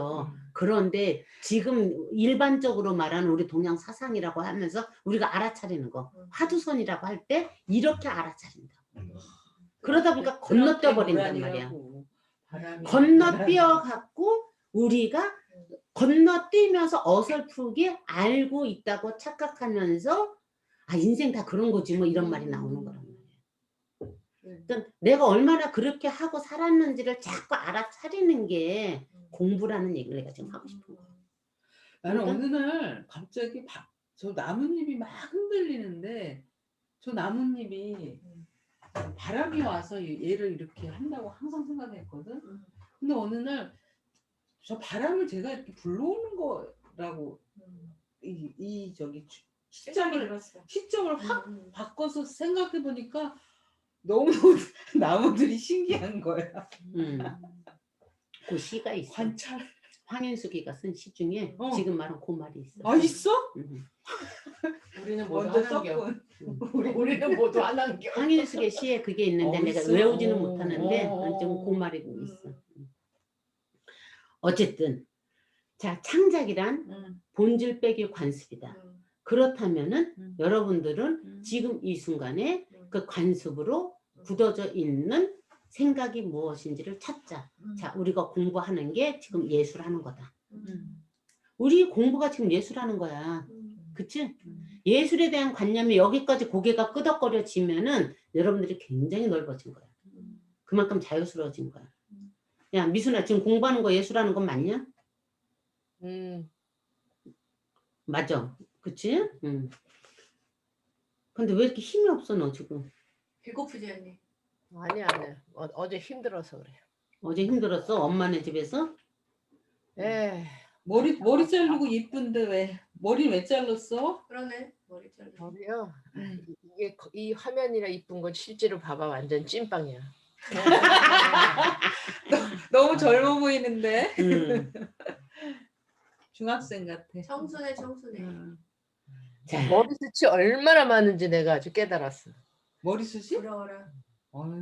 그런데 지금 일반적으로 말하는 우리 동양 사상이라고 하면서 우리가 알아차리는 거 화두선이라고 할 때 이렇게 알아차린다. 그러다 보니까 건너뛰어 버린단 말이야. 건너뛰어 갖고 우리가 건너뛰면서 어설프게 알고 있다고 착각하면서 아 인생 다 그런 거지 뭐 이런 말이 나오는 거란 말이야. 그러니까 내가 얼마나 그렇게 하고 살았는지를 자꾸 알아차리는 게 공부라는 얘기를 내가 지금 하고 싶은 거야.
나는
그러니까-
어느 날 갑자기 저 나뭇잎이 막 흔들리는데 저 나뭇잎이 바람이 와서 얘를 이렇게 한다고 항상 생각했거든. 근데 어느 날 저 바람을 제가 이렇게 불러오는 거라고 저기 시점을 확 바꿔서 생각해 보니까 너무 나무들이 신기한 거야.
그 시가 있어.
관찰.
황인숙이가 쓴 시 중에 지금 말한 그 말이 있어.
아 있어?
우리는 모두
먼저
하나인겨.
썼군.
우리는 모두 하나인겨.
황인숙의 시에 그게 있는데 내가
있어?
외우지는 못하는데
어.
지금 그 말이 있어. 어쨌든 자 창작이란 본질 빼기 관습이다. 그렇다면은 여러분들은 지금 이 순간에 그 관습으로 굳어져 있는 생각이 무엇인지를 찾자. 자, 우리가 공부하는 게 지금 예술하는 거다. 우리 공부가 지금 예술하는 거야. 그치? 예술에 대한 관념이 여기까지 고개가 끄덕거려지면은 여러분들이 굉장히 넓어진 거야. 그만큼 자유스러워진 거야. 야, 미순아, 지금 공부하는 거 예술하는 건 맞냐? 맞아. 그치? 근데 왜 이렇게 힘이 없어, 너 지금?
배고프지 않니?
아니야. 어제 힘들어서 그래.
어제 힘들었어? 엄마네 집에서?
에
머리 자르고 이쁜데 왜 머리 왜 잘랐어?
그러네. 머리 잘라.
머리요. 이게 이 화면이라 이쁜 건 실제로 봐봐 완전 찐빵이야.
너무 젊어 보이는데. 중학생 같아.
청순해.
자,
머리숱이 얼마나 많은지 내가 아주 깨달았어.
머리숱이?
부러워라.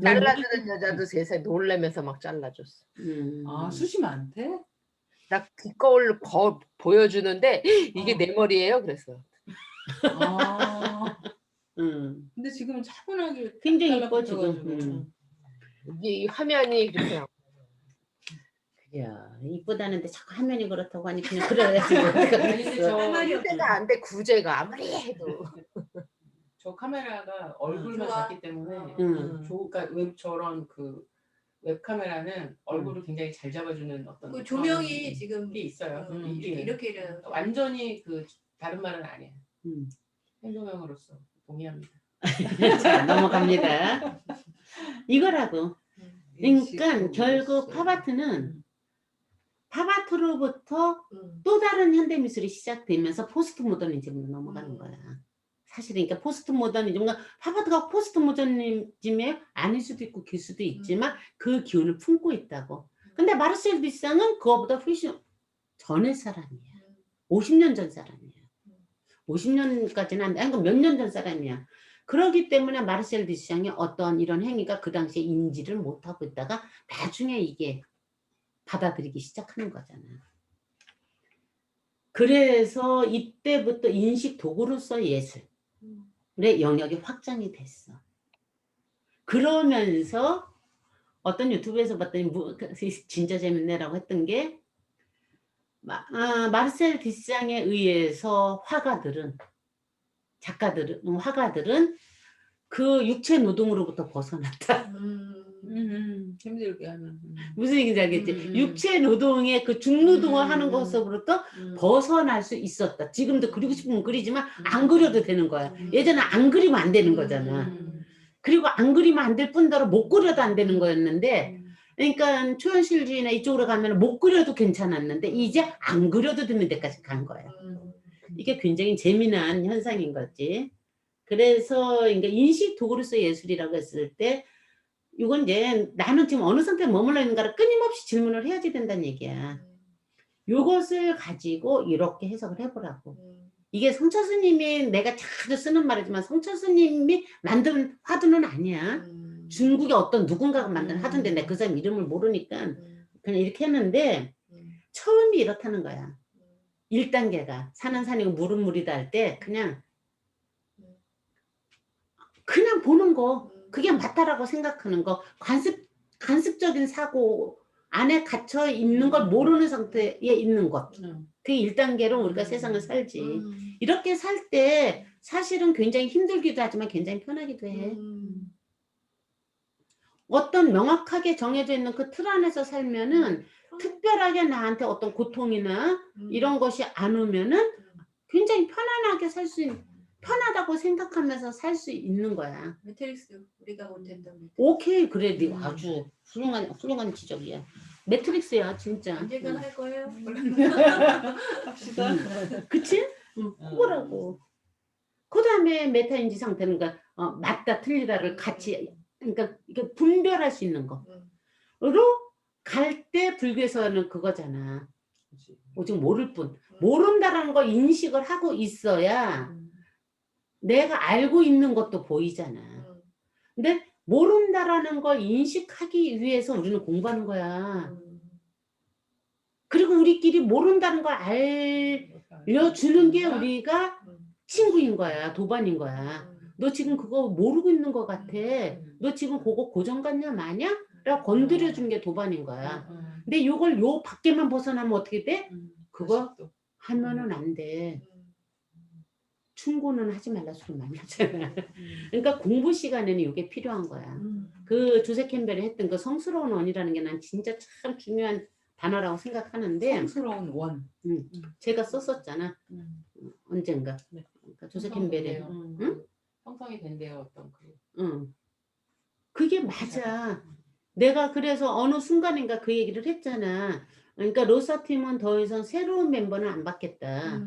잘라주는 여자도 세상에 놀래면서 막 잘라줬어.
아 숱이 많대?
나 뒷거울 보여주는데 이게 내 머리예요 그랬어.
아. 근데 지금은 차분하게
굉장히 이뻐
잘라붙어가지고.
지금.
이게 이 화면이 이렇게 나와.
야, 이쁘다는데 자꾸 화면이 그렇다고 하니 그냥 그래야지.
아니, 저
할 말이 없어.
구제가 안 돼 구제가 아무리 해도.
저 카메라가 얼굴만
좋아.
작기 때문에
응.
저런 그 웹카메라는 얼굴을 굉장히 잘 잡아주는 어떤
그 조명이
그런
지금
게 있어요.
이렇게
완전히 그 다른 말은 아니에요.
음.
행동형으로서 동의합니다.
자, 넘어갑니다. 이거라고. 그러니까 결국 팝아트는 팝아트로부터 또 다른 현대미술이 시작되면서 포스트 모더니즘으로 넘어가는 거야. 사실은 그러니까 포스트 모더니즘과 팝아트가 포스트 모더니즘이 아닐 수도 있고 길 수도 있지만 그 기운을 품고 있다고. 근데 마르셀 디상은 그거보다 훨씬 전의 사람이야. 50년 전 사람이야. 50년까지는 안 돼. 아니, 몇 년 전 사람이야. 그렇기 때문에 마르셀 디상의 어떤 이런 행위가 그 당시에 인지를 못하고 있다가 나중에 이게 받아들이기 시작하는 거잖아. 그래서 이때부터 인식 도구로서 예술의 영역이 확장이 됐어. 그러면서 어떤 유튜브에서 봤더니 진짜 재밌네라고 했던 게 마르셀 디상에 의해서 화가들은 그 육체 노동으로부터 벗어났다.
힘들게 하면.
무슨 얘기인지 알겠지? 육체 노동의 그 중노동을 하는 것으로부터 벗어날 수 있었다. 지금도 그리고 싶으면 그리지만 안 그려도 되는 거야. 예전에 안 그리면 안 되는 거잖아. 그리고 안 그리면 안 될 뿐더러 못 그려도 안 되는 거였는데 그러니까 초현실주의나 이쪽으로 가면 못 그려도 괜찮았는데 이제 안 그려도 되는 데까지 간 거야. 이게 굉장히 재미난 현상인 거지. 그래서 그러니까 인식 도구로서 예술이라고 했을 때 이건 이제 나는 지금 어느 상태에 머물러 있는가를 끊임없이 질문을 해야지 된다는 얘기야. 이것을 가지고 이렇게 해석을 해보라고. 이게 성철 스님이 내가 자주 쓰는 말이지만 성철 스님이 만든 화두는 아니야. 중국의 어떤 누군가가 만든 하던데 내가 그 사람 이름을 모르니까 그냥 이렇게 했는데 처음이 이렇다는 거야. 1단계가 산은 산이고 물은 물이다 할 때 그냥 보는 거 그게 맞다라고 생각하는 거 관습적인 사고 안에 갇혀 있는 걸 모르는 상태에 있는 것 그게 1단계로 우리가 세상을 살지. 이렇게 살 때 사실은 굉장히 힘들기도 하지만 굉장히 편하기도 해. 어떤 명확하게 정해져 있는 그 틀 안에서 살면은 특별하게 나한테 어떤 고통이나 이런 것이 안 오면은 굉장히 편안하게 살 수 있는, 편하다고 생각하면서 살 수 있는 거야.
매트릭스 우리가 못했던 매트릭스.
오케이, 그래, 네 아주 훌륭한 지적이야. 매트릭스야, 진짜.
언젠간 할 거예요.
합시다.
그치? 그거라고. 그 다음에 메타인지 상태는 맞다, 틀리다를 같이, 그러니까 이게 분별할 수 있는 거로 갈 때 불교에서는 그거잖아. 오직 모를 뿐. 모른다라는 걸 인식을 하고 있어야 내가 알고 있는 것도 보이잖아. 근데 모른다라는 걸 인식하기 위해서 우리는 공부하는 거야. 그리고 우리끼리 모른다는 걸 알려주는 게 우리가 친구인 거야. 도반인 거야. 너 지금 그거 모르고 있는 것 같아. 너 지금 그거 고정관념 아니야? 라고 건드려준 게 도반인 거야. 근데 이걸 요 밖에만 벗어나면 어떻게 돼? 그거 하면은 안 돼. 충고는 하지 말라 소리 많이 하잖아. 그러니까 공부 시간에는 이게 필요한 거야. 그 조세 캠벨이 했던 그 성스러운 원이라는 게 난 진짜 참 중요한 단어라고 생각하는데
성스러운 원.
제가 썼었잖아. 언젠가.
네.
그러니까 조세 캠벨이.
형성이 된대요. 어떤
그게 맞아. 내가 그래서 어느 순간인가 그 얘기를 했잖아. 그러니까 로사 팀은 더 이상 새로운 멤버는 안 받겠다.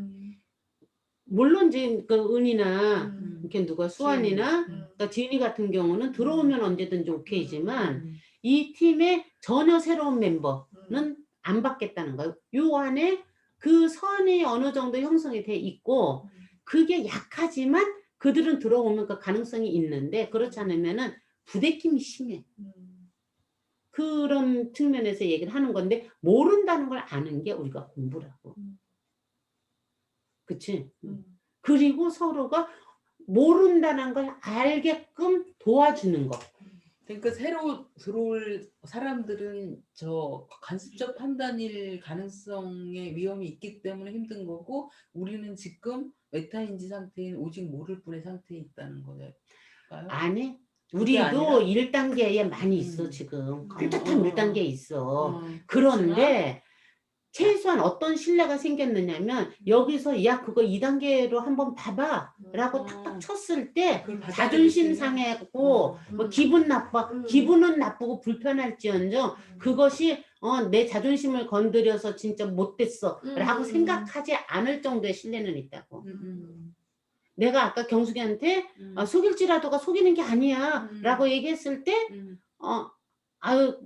물론 이제 그 은이나 이렇게 누가 수환이나 그러니까 지은이 같은 경우는 들어오면 언제든지 오케이지만 이 팀에 전혀 새로운 멤버는 안 받겠다는 거예요. 요 안에 그 선이 어느 정도 형성이 돼 있고 그게 약하지만 그들은 들어오면 그 가능성이 있는데 그렇지 않으면은 부대낌이 심해. 그런 측면에서 얘기를 하는 건데 모른다는 걸 아는 게 우리가 공부라고. 그치? 그리고 서로가 모른다는 걸 알게끔 도와주는 거.
그러니까 새로 들어올 사람들은 저 간접적 판단일 가능성의 위험이 있기 때문에 힘든 거고 우리는 지금 메타인지 상태인 오직 모를 뿐의 상태에 있다는 거예요.
아니, 우리도 1단계에 많이 있어 지금. 컴퓨터 1단계에 있어. 그런데 최소한 어떤 신뢰가 생겼느냐면 여기서 야 그거 2단계로 한번 봐봐 라고 탁탁 쳤을 때 자존심 상해고 뭐 기분 나빠 기분은 나쁘고 불편할지언정 그것이 내 자존심을 건드려서 진짜 못됐어 라고 생각하지 않을 정도의 신뢰는 있다고. 내가 아까 경숙이한테 속일지라도가 속이는 게 아니야 라고 얘기했을 때 아유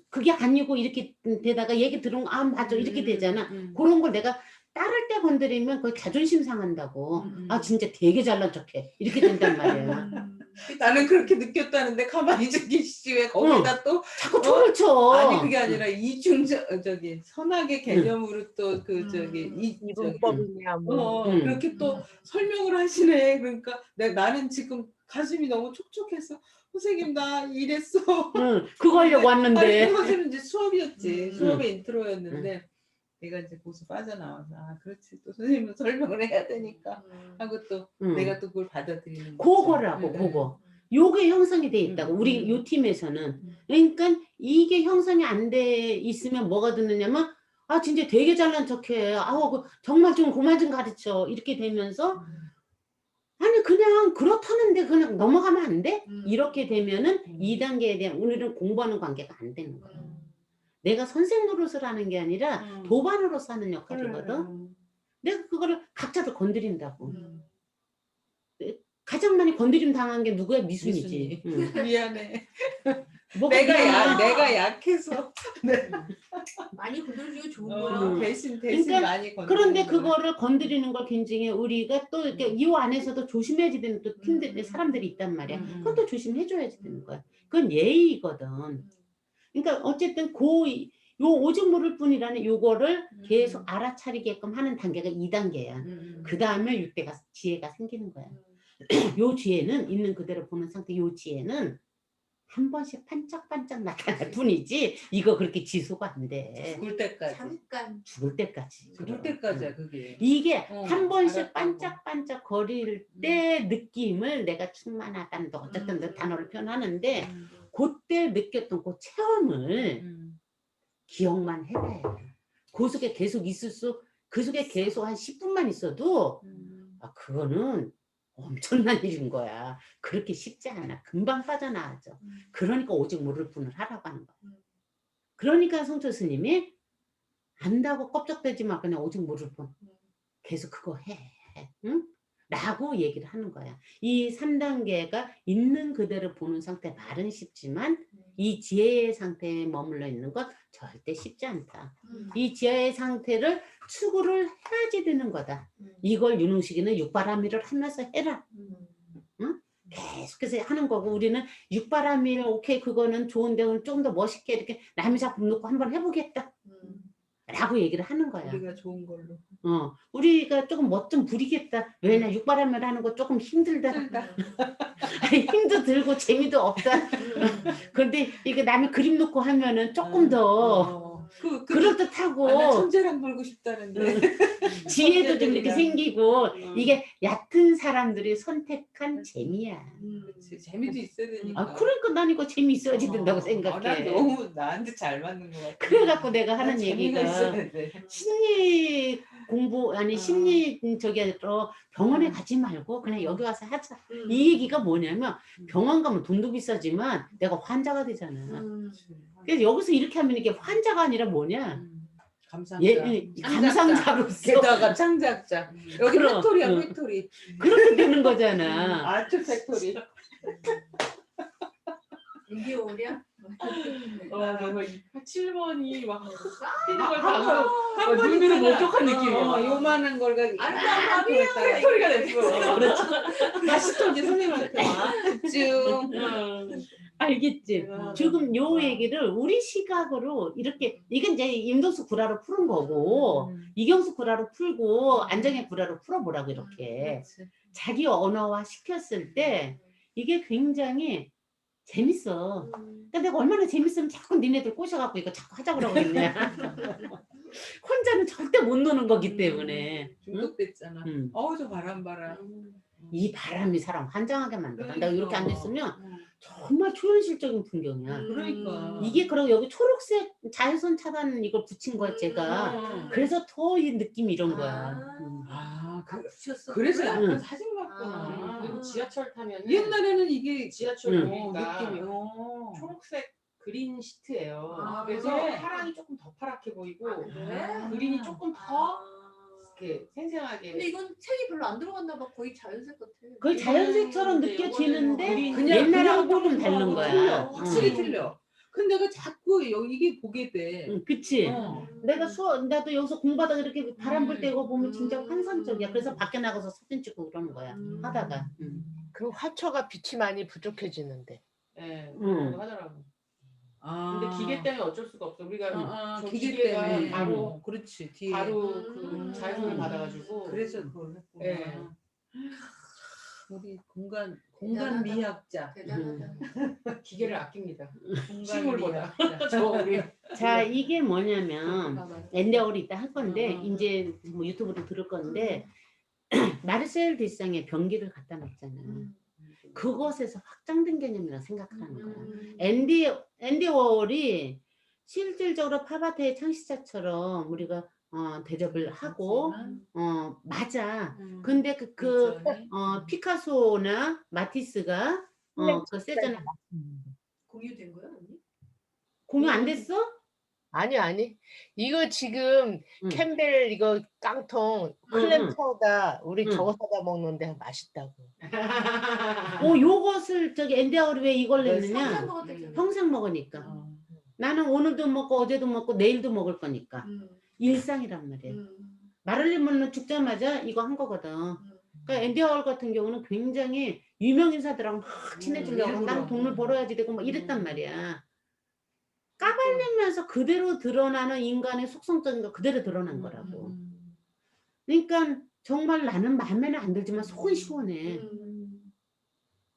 그게 아니고 이렇게 되다가 얘기 들은 거 맞아 이렇게 되잖아. 그런 걸 내가 따를 때 건드리면 그 자존심 상한다고. 아 진짜 되게 잘난 척해 이렇게 된단 말이야.
나는 그렇게 느꼈다는데 가만히 계시지 왜 거기다 또
자꾸 춤을 쳐.
아니 그게 아니라 저기 선악의 개념으로 또 그 저기
이분법이냐
그렇게 또 설명을 하시네. 그러니까 나는 지금 가슴이 너무 촉촉해서 선생님 나 이랬어.
그거 하려고 왔는데.
아니 사실은 이제 수업이었지. 수업의 인트로였는데 내가 이제 거기서 빠져나와서 그렇지 또 선생님은 설명을 해야 되니까 하고 또 내가 또 그걸 받아들이는
그거라고 그거. 요게 형성이 돼 있다고. 우리 요 팀에서는. 그러니까 이게 형성이 안 돼 있으면 뭐가 듣느냐면 아 진짜 되게 잘난 척해. 아우 정말 좀 그만 좀 가르쳐. 이렇게 되면서 아니 그냥 그렇다는데 그냥 넘어가면 안 돼? 이렇게 되면은 2단계에 대한 우리는 공부하는 관계가 안 되는 거야. 내가 선생 노릇을 하는 게 아니라 도반으로서 하는 역할이거든. 내가 그거를 각자들 건드린다고. 가장 많이 건드림 당한 게 누구야? 미순이지.
미안해.
뭐가
내가 약해서
많이 건드려주고 좋은
어,
거야.
대신
그러니까
많이 건드리는
그런데
거야.
그거를 건드리는 걸 굉장히 우리가 또 이렇게 이 안에서도 조심해야지 되는 또 팀들 사람들이 있단 말이야. 그건 또 조심해줘야지 되는 거야. 그건 예의거든. 그러니까 어쨌든 요 오직 모를 뿐이라는 요거를 계속 알아차리게끔 하는 단계가 2단계야. 그 다음에 6대가 지혜가 생기는 거야. 요 지혜는 있는 그대로 보는 상태. 요 지혜는 한 번씩 반짝반짝 나타날 뿐이지 이거 그렇게 지수가 안 돼.
죽을 때까지.
잠깐.
죽을 때까지.
죽을 때까지야 그게.
이게 한 번씩
알았다고.
반짝반짝 거릴 때 느낌을 내가 충만하다는 거 어쨌든 그 단어를 표현하는데 그때 느꼈던 그 체험을 기억만 해봐야 돼. 그 속에 계속 그 속에 계속 한 10분만 있어도 아, 그거는 엄청난 일인 거야. 그렇게 쉽지 않아. 금방 빠져나가죠. 그러니까 오직 모를 뿐을 하라고 하는 거야. 그러니까 성철 스님이 안다고 껍적대지 마. 그냥 오직 모를 뿐. 계속 그거 해. 응? 라고 얘기를 하는 거야. 이 3단계가 있는 그대로 보는 상태 말은 쉽지만 이 지혜의 상태에 머물러 있는 건 절대 쉽지 않다. 이 지혜의 상태를 추구를 해야지 되는 거다. 이걸 윤흥식이는 육바라밀을 하면서 해라. 응? 계속해서 하는 거고 우리는 육바라밀 오케이 그거는 좋은데 좀 더 멋있게 이렇게 남의 작품 놓고 한번 해보겠다. 라고 얘기를 하는 거야.
우리가 좋은 걸로.
우리가 조금 멋 좀 부리겠다. 왜냐 육바라밀 하는 거 조금 힘들다. 힘도 들고 재미도 없다. 그런데 이게 남이 그림 놓고 하면은 조금 더 그럴듯하고
나 천재랑 놀고 싶다는데.
지혜도 좀 이렇게 생기고 이게 얕은 사람들이 선택한 재미야.
그치, 재미도 있어야 되니까.
아, 그러니까 난 이거 재미 있어야지 된다고 생각해.
난 너무 나한테 잘 맞는 것 같아.
그래갖고 내가 하는
재미가
얘기가
있어야 돼.
심리 공부 아니 심리 저기로 병원에 가지 말고 그냥 여기 와서 하자. 이 얘기가 뭐냐면 병원 가면 돈도 비싸지만 내가 환자가 되잖아. 그래서 여기서 이렇게 하면 이게 환자가 아니라 뭐냐?
감상자.
감상자로서
게다가 창작자. 여기
그럼,
팩토리야
응.
팩토리.
그렇게 되는 거잖아.
아트 팩토리.
인디오리야?
정말 7번이 막 뛰는 걸
한
봐서 눈으로 목격한 느낌이야.
요만한 걸
아름다운 밤이야.
팩토리가 됐어.
그렇지.
다시 또 이제 선생님한테 와. 쭉.
알겠지? 지금 요 얘기를 우리 시각으로 이렇게 이건 이제 임동수 구라로 푸는 거고 이경수 구라로 풀고 안정의 구라로 풀어보라고 이렇게 자기 언어화 시켰을 때 이게 굉장히 재밌어. 근데 내가 얼마나 재밌으면 자꾸 니네들 꼬셔갖고 이거 자꾸 하자 그러고 있냐. 혼자는 절대 못 노는 거기 때문에.
중독됐잖아. 저 바람 봐라.
이 바람이 사람 환장하게 만들어. 내가 이렇게 앉아있으면 정말 초현실적인 풍경이야.
그러니까.
이게 그리고 여기 초록색 자외선 차단 이걸 붙인 거야 제가. 그래서 더 이 느낌이 이런 거야.
붙였어.
그래서
그래?
약간 사진 같구나.
그리고 지하철 타면
옛날에는 이게
지하철
응.
보니까
느낌이.
초록색 그린 시트예요.
아,
그래서
그래?
파랑이 조금 더 파랗게 보이고
그래?
그린이 조금 더 이렇게 생생하게.
근데 이건 색이 별로 안 들어갔나 봐. 거의 자연색 같아.
거의 자연색처럼 느껴지는데
그냥
옛날하고 조금 다른 거야.
틀려. 확실히
응.
틀려. 근데 내가 자꾸 여기 이게 보게 돼.
응, 그치? 내가 나도 여기서 공부하다가 이렇게 바람 불 때 이거 보면 진짜 환상적이야. 그래서 밖에 나가서 사진 찍고 그러는 거야. 하다가.
그 화초가 빛이 많이 부족해지는데.
네, 그런 하더라고. 근데 기계 때문에 어쩔 수가 없어. 우리가 저
기계
기계가
때문에
바로
그렇지 뒤에
바로 그 자외선을 받아가지고.
그래서 그걸 했구나.
네.
우리 공간
대단하다.
미학자.
대단하다.
기계를 아낍니다.
공간
식물보다.
미학자.
저 우리
자, 이게 뭐냐면 엔데어를 이따 할 건데 이제 뭐 유튜브로 들을 건데 마르셀 디상의 변기를 갖다 놨잖아. 그것에서 확장된 개념이라 생각하는 거야. 앤디 워홀이 실질적으로 팝아트의 창시자처럼 우리가 대접을 하고 맞아. 근데 피카소나 마티스가 그 세잖아.
공유된 거야 언니?
공유 안 됐어?
아니. 이거 지금 캠벨 이거 깡통 클램 차우다 우리 저거 사다 먹는데 맛있다고.
요것을 저기 앤디아우리 왜 이걸
네,
평생
냈느냐?
먹었대잖아.
평생 먹으니까. 나는 오늘도 먹고 어제도 먹고 내일도 먹을 거니까. 일상이란 말이에요. 마를린 먼로 죽자마자 이거 한 거거든. 그러니까 앤디 워홀 같은 경우는 굉장히 유명 인사들하고 막 친해지려고 나는 돈을 벌어야지 되고 막 이랬단 말이야. 까발리면서 그대로 드러나는 인간의 속성적인 거 그대로 드러난 거라고. 그러니까 정말 나는 마음에는 안 들지만 속은 시원해.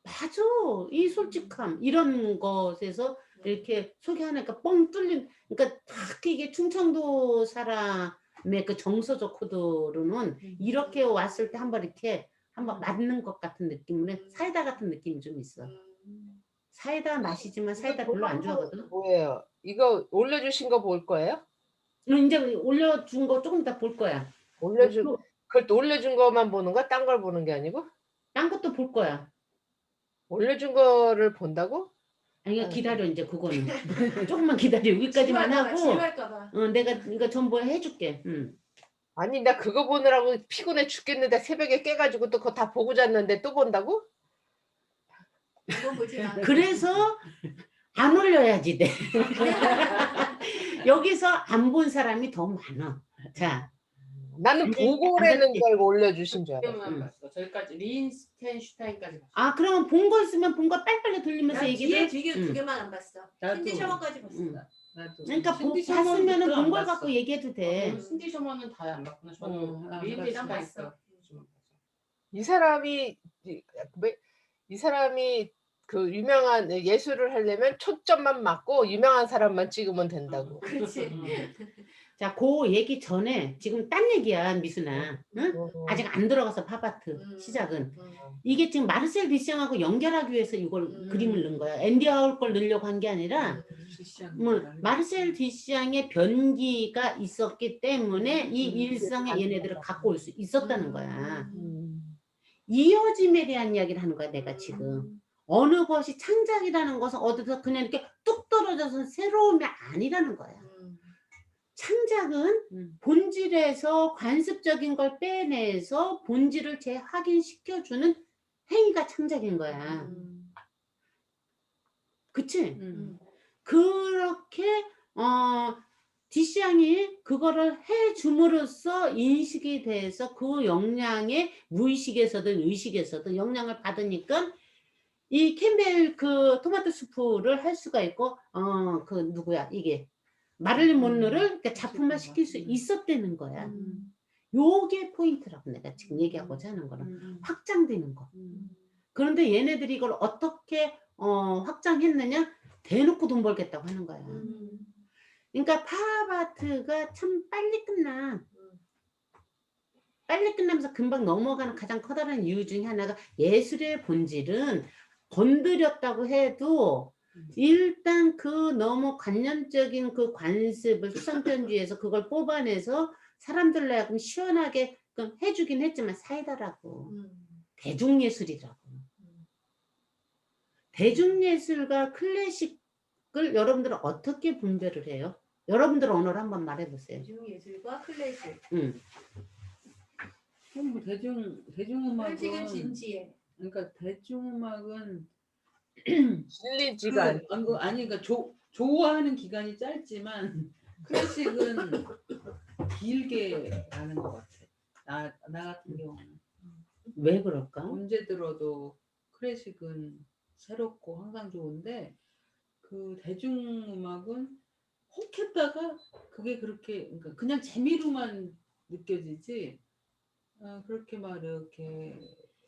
맞아. 이 솔직함 이런 것에서 이렇게 소개하니까 뻥 뚫린. 그러니까 딱 이게 충청도 사람의 그 정서적 코드로는 이렇게 왔을 때 한번 이렇게 한번 맞는 것 같은 느낌으로 사이다 같은 느낌이 좀 있어. 사이다 마시지만 사이다 별로 안 좋아하거든.
뭐예요? 이거 올려주신 거 볼 거예요?
이제 올려준 거 조금 이따 볼 거야.
그걸 또 올려준 거만 보는 거야? 딴 걸 보는 게 아니고?
딴 것도 볼 거야.
올려준 거를 본다고?
아니 기다려 이제 그거는. 조금만 기다려. 여기까지만 하고.
지루할까봐.
내가 이거 전부 해줄게.
아니 나 그거 보느라고 피곤해 죽겠는데 새벽에 깨가지고 또 그거 다 보고 잤는데 또 본다고?
이건 보지 마.
그래서 안 올려야지 돼. 여기서 안 본 사람이 더 많아. 자,
나는 보고라는 줄 알고 올려주신 줄 알았어.
만 봤어. 저기까지 린스텐슈타인까지 봤어.
아 그러면 본 거 있으면 본 거 빨리빨리 돌리면서
나
얘기를.
뒤에 두 개만 안 봤어.
나도.
신디 셔먼까지 봤어.
나도.
그러니까
신디
봤으면은
셔먼도
본
안
걸
봤어.
갖고 얘기해도 돼.
신디 셔먼은 다 안 봤구나. 저도
안
린스텐슈타인
봤어.
봤어.
이 사람이 그 유명한 예술을 하려면 초점만 맞고 유명한 사람만 찍으면 된다고.
그렇지.
자, 그 얘기 전에 지금 딴 얘기야 미순아. 응? 아직 안 들어가서 팝아트 시작은. 이게 지금 마르셀 디샹하고 연결하기 위해서 이걸 그림을 넣은 거야. 앤디 워홀 걸 넣으려고 한 게 아니라 마르셀 디샹의 변기가 있었기 때문에 이 일상에 얘네들을 갖고 올 수 있었다는 거야. 이어짐에 대한 이야기를 하는 거야 내가 지금. 어느 것이 창작이라는 것은 어디서 그냥 이렇게 뚝 떨어져서 새로움이 아니라는 거야. 창작은 본질에서 관습적인 걸 빼내서 본질을 재확인시켜주는 행위가 창작인 거야. 그치? 그렇게 디샹이 그거를 해줌으로써 인식이 돼서 그 영향에 무의식에서든 의식에서든 영향을 받으니까 이 캠벨 그 토마토 수프를 할 수가 있고 그 누구야 이게 마를린 먼로를 그러니까 작품화 시킬 수 있었다는 거야. 요게 포인트라고 내가 지금 얘기하고자 하는 거는 확장되는 거. 그런데 얘네들이 이걸 어떻게 확장했느냐? 대놓고 돈 벌겠다고 하는 거야. 그러니까 팝아트가 참 빨리 끝나. 빨리 끝나면서 금방 넘어가는 가장 커다란 이유 중에 하나가 예술의 본질은 건드렸다고 해도 일단 그 너무 관념적인 그 관습을 수상편주의에서 그걸 뽑아내서 사람들로 하여금 시원하게 해주긴 했지만 사이다라고. 대중예술이라고. 대중예술과 클래식을 여러분들은 어떻게 분별을 해요? 여러분들 언어로 한번 말해보세요.
대중예술과 클래식.
뭐 대중음악은
클래식은 진지해.
그러니까 대중음악은
질리지가
아니 그러니까 좋아하는 기간이 짧지만 클래식은 길게 가는 것 같아. 나 같은 경우는.
왜 그럴까?
언제 들어도 클래식은 새롭고 항상 좋은데 그 대중음악은 혹했다가 그게 그렇게 그러니까 그냥 재미로만 느껴지지 그렇게 막 이렇게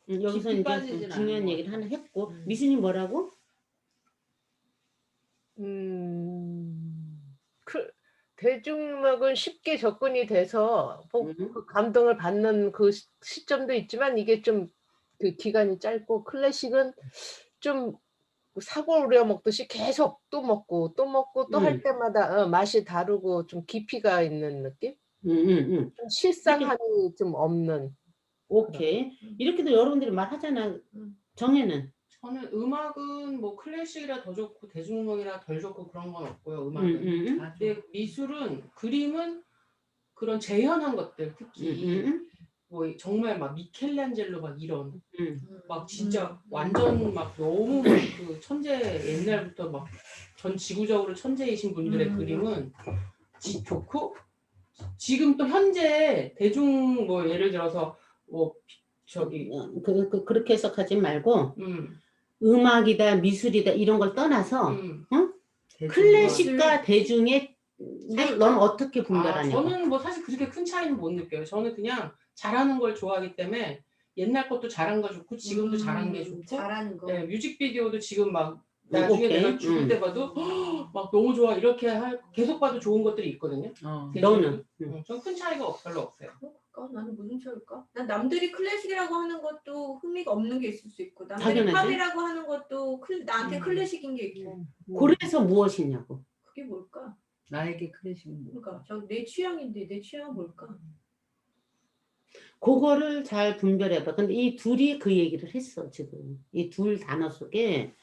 여기서
깊이
이제
빠지진
중요한
않은
얘기를
것
하나
같아.
했고 미순이 뭐라고?
대중음악은 쉽게 접근이 돼서 그 감동을 받는 그 시점도 있지만 이게 좀 그 기간이 짧고 클래식은 좀 사고 우려 먹듯이 계속 또 먹고 또 할 때마다 맛이 다르고 좀 깊이가 있는 느낌? 좀 실상함이 좀 없는.
오케이. 이렇게도 여러분들이 말하잖아. 정혜는
저는 음악은 뭐 클래식이라 더 좋고 대중음악이라 덜 좋고 그런 건 없고요. 음악은. 근데 미술은 그림은 그런 재현한 것들 특히 뭐 정말 막 미켈란젤로 막 이런 막 진짜 완전 막 너무 막 그 천재 옛날부터 막 전 지구적으로 천재이신 분들의 그림은 좋고 지금 또 현재 대중 뭐 예를 들어서 뭐 저기
그렇게 해석하지 말고 음악이다 미술이다 이런 걸 떠나서 응? 클래식과 대중의 넌 어떻게 분별하냐고.
저는 뭐 사실 그렇게 큰 차이는 못 느껴요. 저는 그냥 잘하는 걸 좋아하기 때문에 옛날 것도 잘한 거 좋고 지금도 잘하는 게 좋고
잘하는 거.
네, 뮤직비디오도 지금 막 나중에 내가 죽을 때 봐도 막 너무 좋아 이렇게 계속 봐도 좋은 것들이 있거든요.
너는?
좀 큰 차이가 별로 없어요.
나는 무슨 차일까? 난 남들이 클래식이라고 하는 것도 흥미가 없는 게 있을 수 있고 남들이
당연하지.
팝이라고 하는 것도 나한테 클래식인 게 있고
그래서 무엇이냐고.
그게 뭘까?
나에게 클래식은 뭐?
그러니까 내 취향인데 내 취향은 뭘까?
그거를 잘 분별해봐. 근데 이 둘이 그 얘기를 했어 지금. 이 둘 단어 속에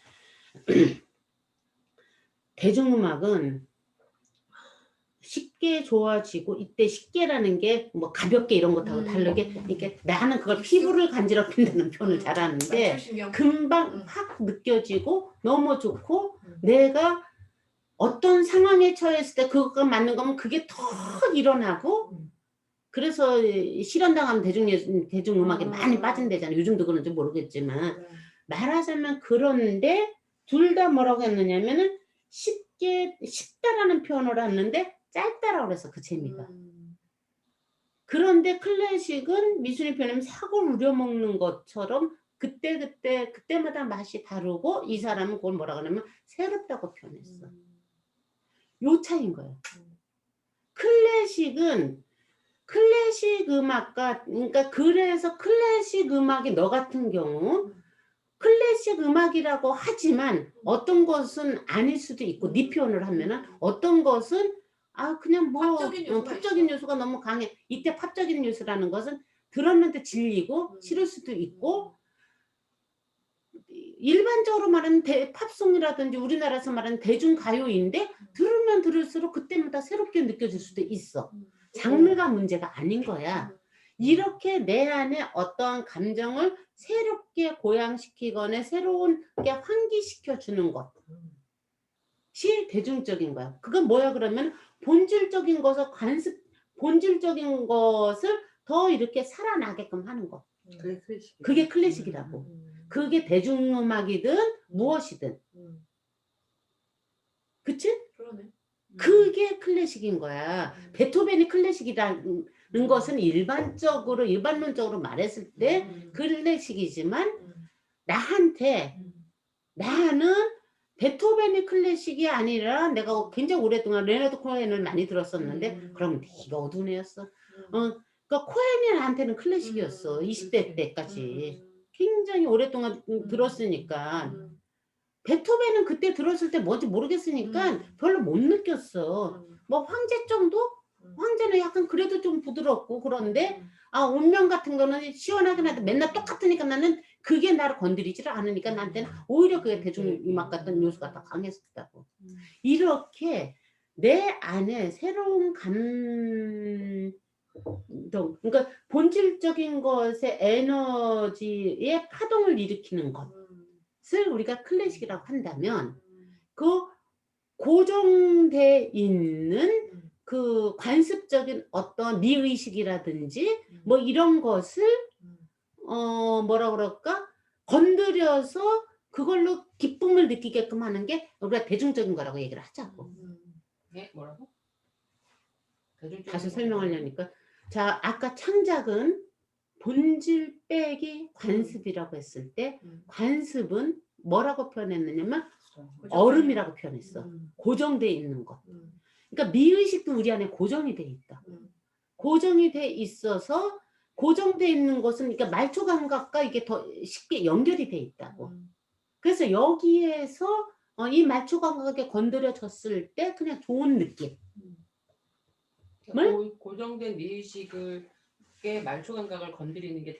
대중음악은 쉽게 좋아지고 이때 쉽게라는 게 뭐 가볍게 이런 것하고 다르게 이렇게 나는 그걸 피부를 간지럽힌다는 표현을 잘하는데 금방 확 느껴지고 너무 좋고 내가 어떤 상황에 처했을 때 그거가 맞는 거면 그게 더 일어나고 그래서 실현당하면 대중음악에 많이 빠진대잖아요. 요즘도 그런지 모르겠지만 말하자면 그런데 둘 다 뭐라고 했느냐면은 쉽다라는 표현을 했는데 짧다라고 그래서 그 재미가. 그런데 클래식은 미술의 표현하면 사골 우려먹는 것처럼 그때마다 맛이 다르고 이 사람은 그걸 뭐라 그러냐면 새롭다고 표현했어. 요 차이인 거예요. 클래식은 클래식 음악가 그러니까 그래서 클래식 음악이 너 같은 경우 클래식 음악이라고 하지만 어떤 것은 아닐 수도 있고 네 표현을 하면은 어떤 것은 그냥 뭐 팝적인 요소가 너무 강해. 이때 팝적인 요소라는 것은 들었는데 질리고 싫을 수도 있고 일반적으로 말하는 팝송이라든지 우리나라에서 말하는 대중가요인데 들으면 들을수록 그때마다 새롭게 느껴질 수도 있어. 장르가 문제가 아닌 거야. 이렇게 내 안에 어떤 감정을 새롭게 고양시키거나 새로운게 환기시켜주는 것이 대중적인 거야. 그건 뭐야 그러면 본질적인 것을 더 이렇게 살아나게끔 하는 거. 그게 클래식이라고. 그게 대중음악이든 무엇이든. 그치?
그러네.
그게 클래식인 거야. 베토벤이 클래식이라는 것은 일반론적으로 말했을 때 클래식이지만 나는 베토벤이 클래식이 아니라 내가 굉장히 오랫동안 레너드 코헨을 많이 들었었는데 그럼 네가 어두운 애였어. 그러니까 코헨이 나한테는 클래식이었어. 20대 때까지. 굉장히 오랫동안 들었으니까. 베토벤은 그때 들었을 때 뭔지 모르겠으니까 별로 못 느꼈어. 뭐 황제는 약간 그래도 좀 부드럽고 그런데 운명 같은 거는 시원하긴 한데 맨날 똑같으니까 나는 그게 나를 건드리지를 않으니까 나한테는 오히려 그게 대중음악 같은 요소가 더 강했었다고. 이렇게 내 안에 새로운 그러니까 본질적인 것의 에너지의 파동을 일으키는 것을 우리가 클래식이라고 한다면 그 고정돼 있는 그 관습적인 어떤 미의식이라든지 뭐 이런 것을 뭐라 그럴까 건드려서 그걸로 기쁨을 느끼게끔 하는 게 우리가 대중적인 거라고 얘기를 하자고.
네? 뭐라고?
다시 설명하려니까 자 아까 창작은 본질 빼기 관습이라고 했을 때 관습은 뭐라고 표현했느냐면 얼음이라고 표현했어. 고정돼 있는 것. 그러니까 미의식도 우리 안에 고정이 돼 있다. 고정이 돼 있어서 고정돼 있는 것은 그러니까 말초 감각과 이게 더 쉽게 연결이 돼 있다고. 그래서 여기에서 이 말초 감각에 건드려졌을 때 그냥 좋은 느낌.
고정된 미의식을 말초 감각을 건드리는 게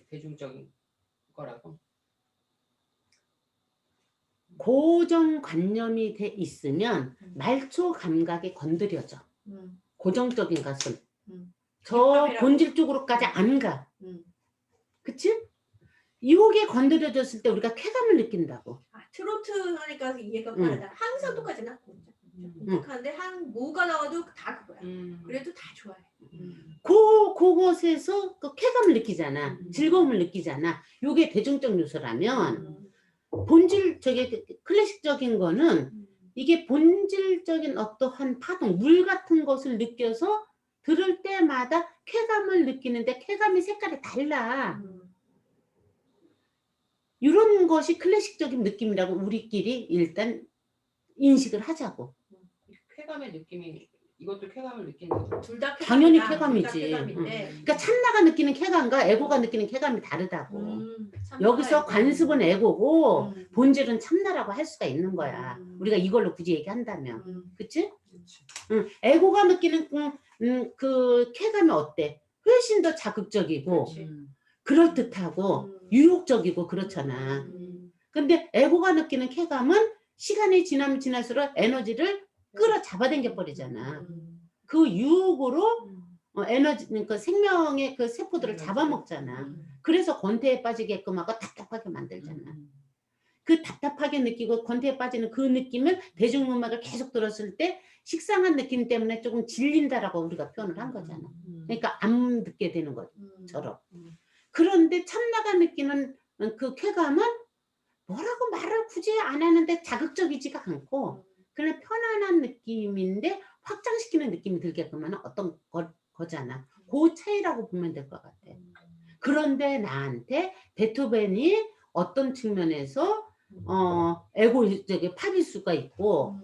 대중적인 거라고.
고정관념이 돼 있으면 말초 감각이 건드려져. 고정적인 것은. 저 본질 쪽으로까지 안 가. 그치? 이게 건드려졌을 때 우리가 쾌감을 느낀다고.
트로트 하니까 이해가 빠르다. 항상 똑같잖아. 하는데 뭐가 나와도 다 그거야. 그래도 다 좋아해.
그곳에서 그 쾌감을 느끼잖아. 즐거움을 느끼잖아. 요게 대중적 요소라면 본질 저게 클래식적인 거는 이게 본질적인 어떠한 파동, 물 같은 것을 느껴서 들을 때마다 쾌감을 느끼는데 쾌감의 색깔이 달라. 이런 것이 클래식적인 느낌이라고 우리끼리 일단 인식을 하자고.
쾌감의 느낌이 이것도 쾌감을 느낀다.
둘 다
당연히 쾌감이지.
쾌감인데.
그러니까 참나가 느끼는 쾌감과 에고가 느끼는 쾌감이 다르다고. 여기서 관습은 에고고 본질은 참나라고 할 수가 있는 거야. 우리가 이걸로 굳이 얘기한다면. 그치? 에고가 느끼는 그 쾌감이 어때? 훨씬 더 자극적이고 그럴듯하고 유혹적이고 그렇잖아. 근데 에고가 느끼는 쾌감은 시간이 지나면 지날수록 에너지를 끌어 잡아당겨 버리잖아. 그 유혹으로 에너지, 그 생명의 그 세포들을 잡아먹잖아. 그래서 권태에 빠지게끔 하고 답답하게 만들잖아. 그 답답하게 느끼고 권태에 빠지는 그 느낌을 대중음악을 계속 들었을 때 식상한 느낌 때문에 조금 질린다라고 우리가 표현을 한 거잖아. 그러니까 안 듣게 되는 것처럼. 그런데 참나가 느끼는 그 쾌감은 뭐라고 말을 굳이 안 하는데 자극적이지가 않고 그냥 편안한 느낌인데 확장시키는 느낌이 들게끔 하는 어떤 거잖아. 그 차이라고 보면 될 것 같아. 그런데 나한테 베토벤이 어떤 측면에서 에고적인 팝일 수가 있고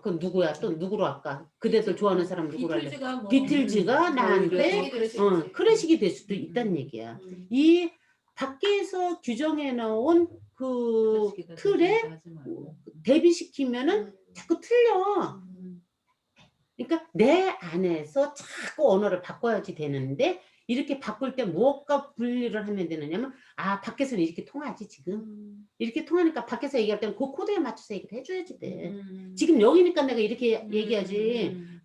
그 누구야? 또 누구로 할까? 그대들 좋아하는 사람 누구로 할래? 비틀즈가 나한테 클래식이 될 수도 있다는 얘기야. 이 밖에서 규정해 놓은 그 틀에 대비시키면은 자꾸 틀려. 그러니까 내 안에서 자꾸 언어를 바꿔야지 되는데 이렇게 바꿀 때 무엇과 분리를 하면 되느냐면 밖에서는 이렇게 통하지 지금. 이렇게 통하니까 밖에서 얘기할 때는 그 코드에 맞춰서 얘기를 해줘야지 돼. 지금 여기니까 내가 이렇게 얘기하지.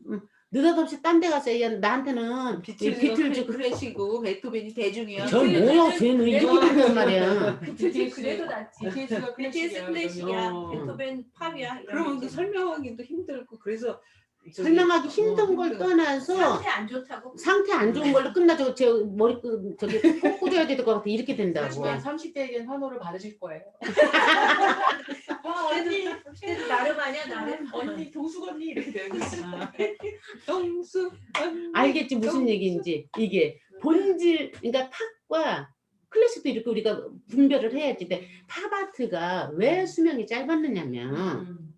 느닷없이 딴 데 가서 얘기하는 나한테는 비틀즈
클래식이고 베토벤이 대중이야.
저 뭐야 쟤는 이렇게 된단 말이야.
그래도 낫지. BTS 클래식이야. 베토벤 팝이야.
그러면 또 설명하기도 힘들고 그래서
설명하기 힘든 걸 떠나서
상태 안 좋다고?
상태 안 좋은 걸로 끝나죠. 제 머리끝 저기 꼭 꽂아야 될 것 같아. 이렇게 된다고.
하지만 30대에겐 환호를 받으실 거예요.
언니, 나름 아니야 나름.
언니 동숙 언니 이렇게 되는 거지.
동숙
알겠지 무슨 얘기인지. 이게 본질 그러니까 팝과 클래식도 이렇게 우리가 분별을 해야지. 근데 팝아트가 왜 수명이 짧았느냐면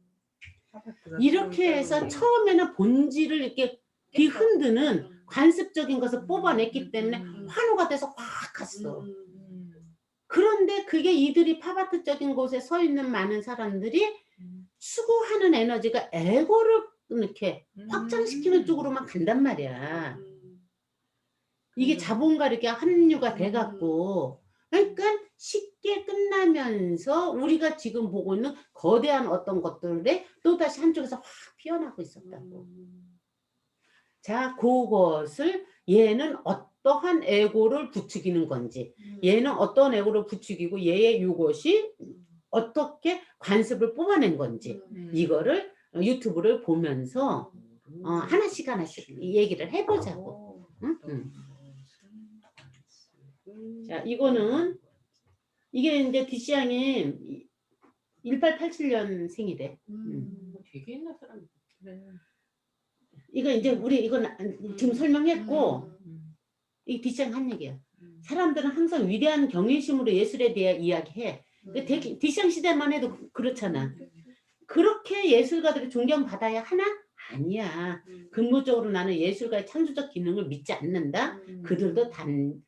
이렇게 해서 처음에는 본질을 이렇게 뒤흔드는 관습적인 것을 뽑아냈기 때문에 환호가 돼서 확 갔어. 그런데 그게 이들이 팝아트적인 곳에 서 있는 많은 사람들이 수고하는 에너지가 에고를 이렇게 확장시키는 쪽으로만 간단 말이야. 이게 자본가 이렇게 합류가 돼갖고 그러니까 쉽게 끝나면서 우리가 지금 보고 있는 거대한 어떤 것들에 또다시 한쪽에서 확 피어나고 있었다고. 자, 그것을 얘는 어떠한 에고를 부추기는 건지 얘는 어떤 에고를 부추기고 얘의 이것이 어떻게 관습을 뽑아낸 건지 이거를 유튜브를 보면서 하나씩 얘기를 해보자고. 자, 이거는 이게 이제 디시앙이 1887년생이래.
되게 옛날 사람.
이거 이제 우리 이건 지금 설명했고 이 디시앙 한 얘기야. 사람들은 항상 위대한 경외심으로 예술에 대해 이야기해. 디시앙 시대만 해도 그렇잖아. 그렇게 예술가들이 존경받아야 하나? 아니야. 근본적으로 나는 예술가의 창조적 기능을 믿지 않는다. 그들도 다른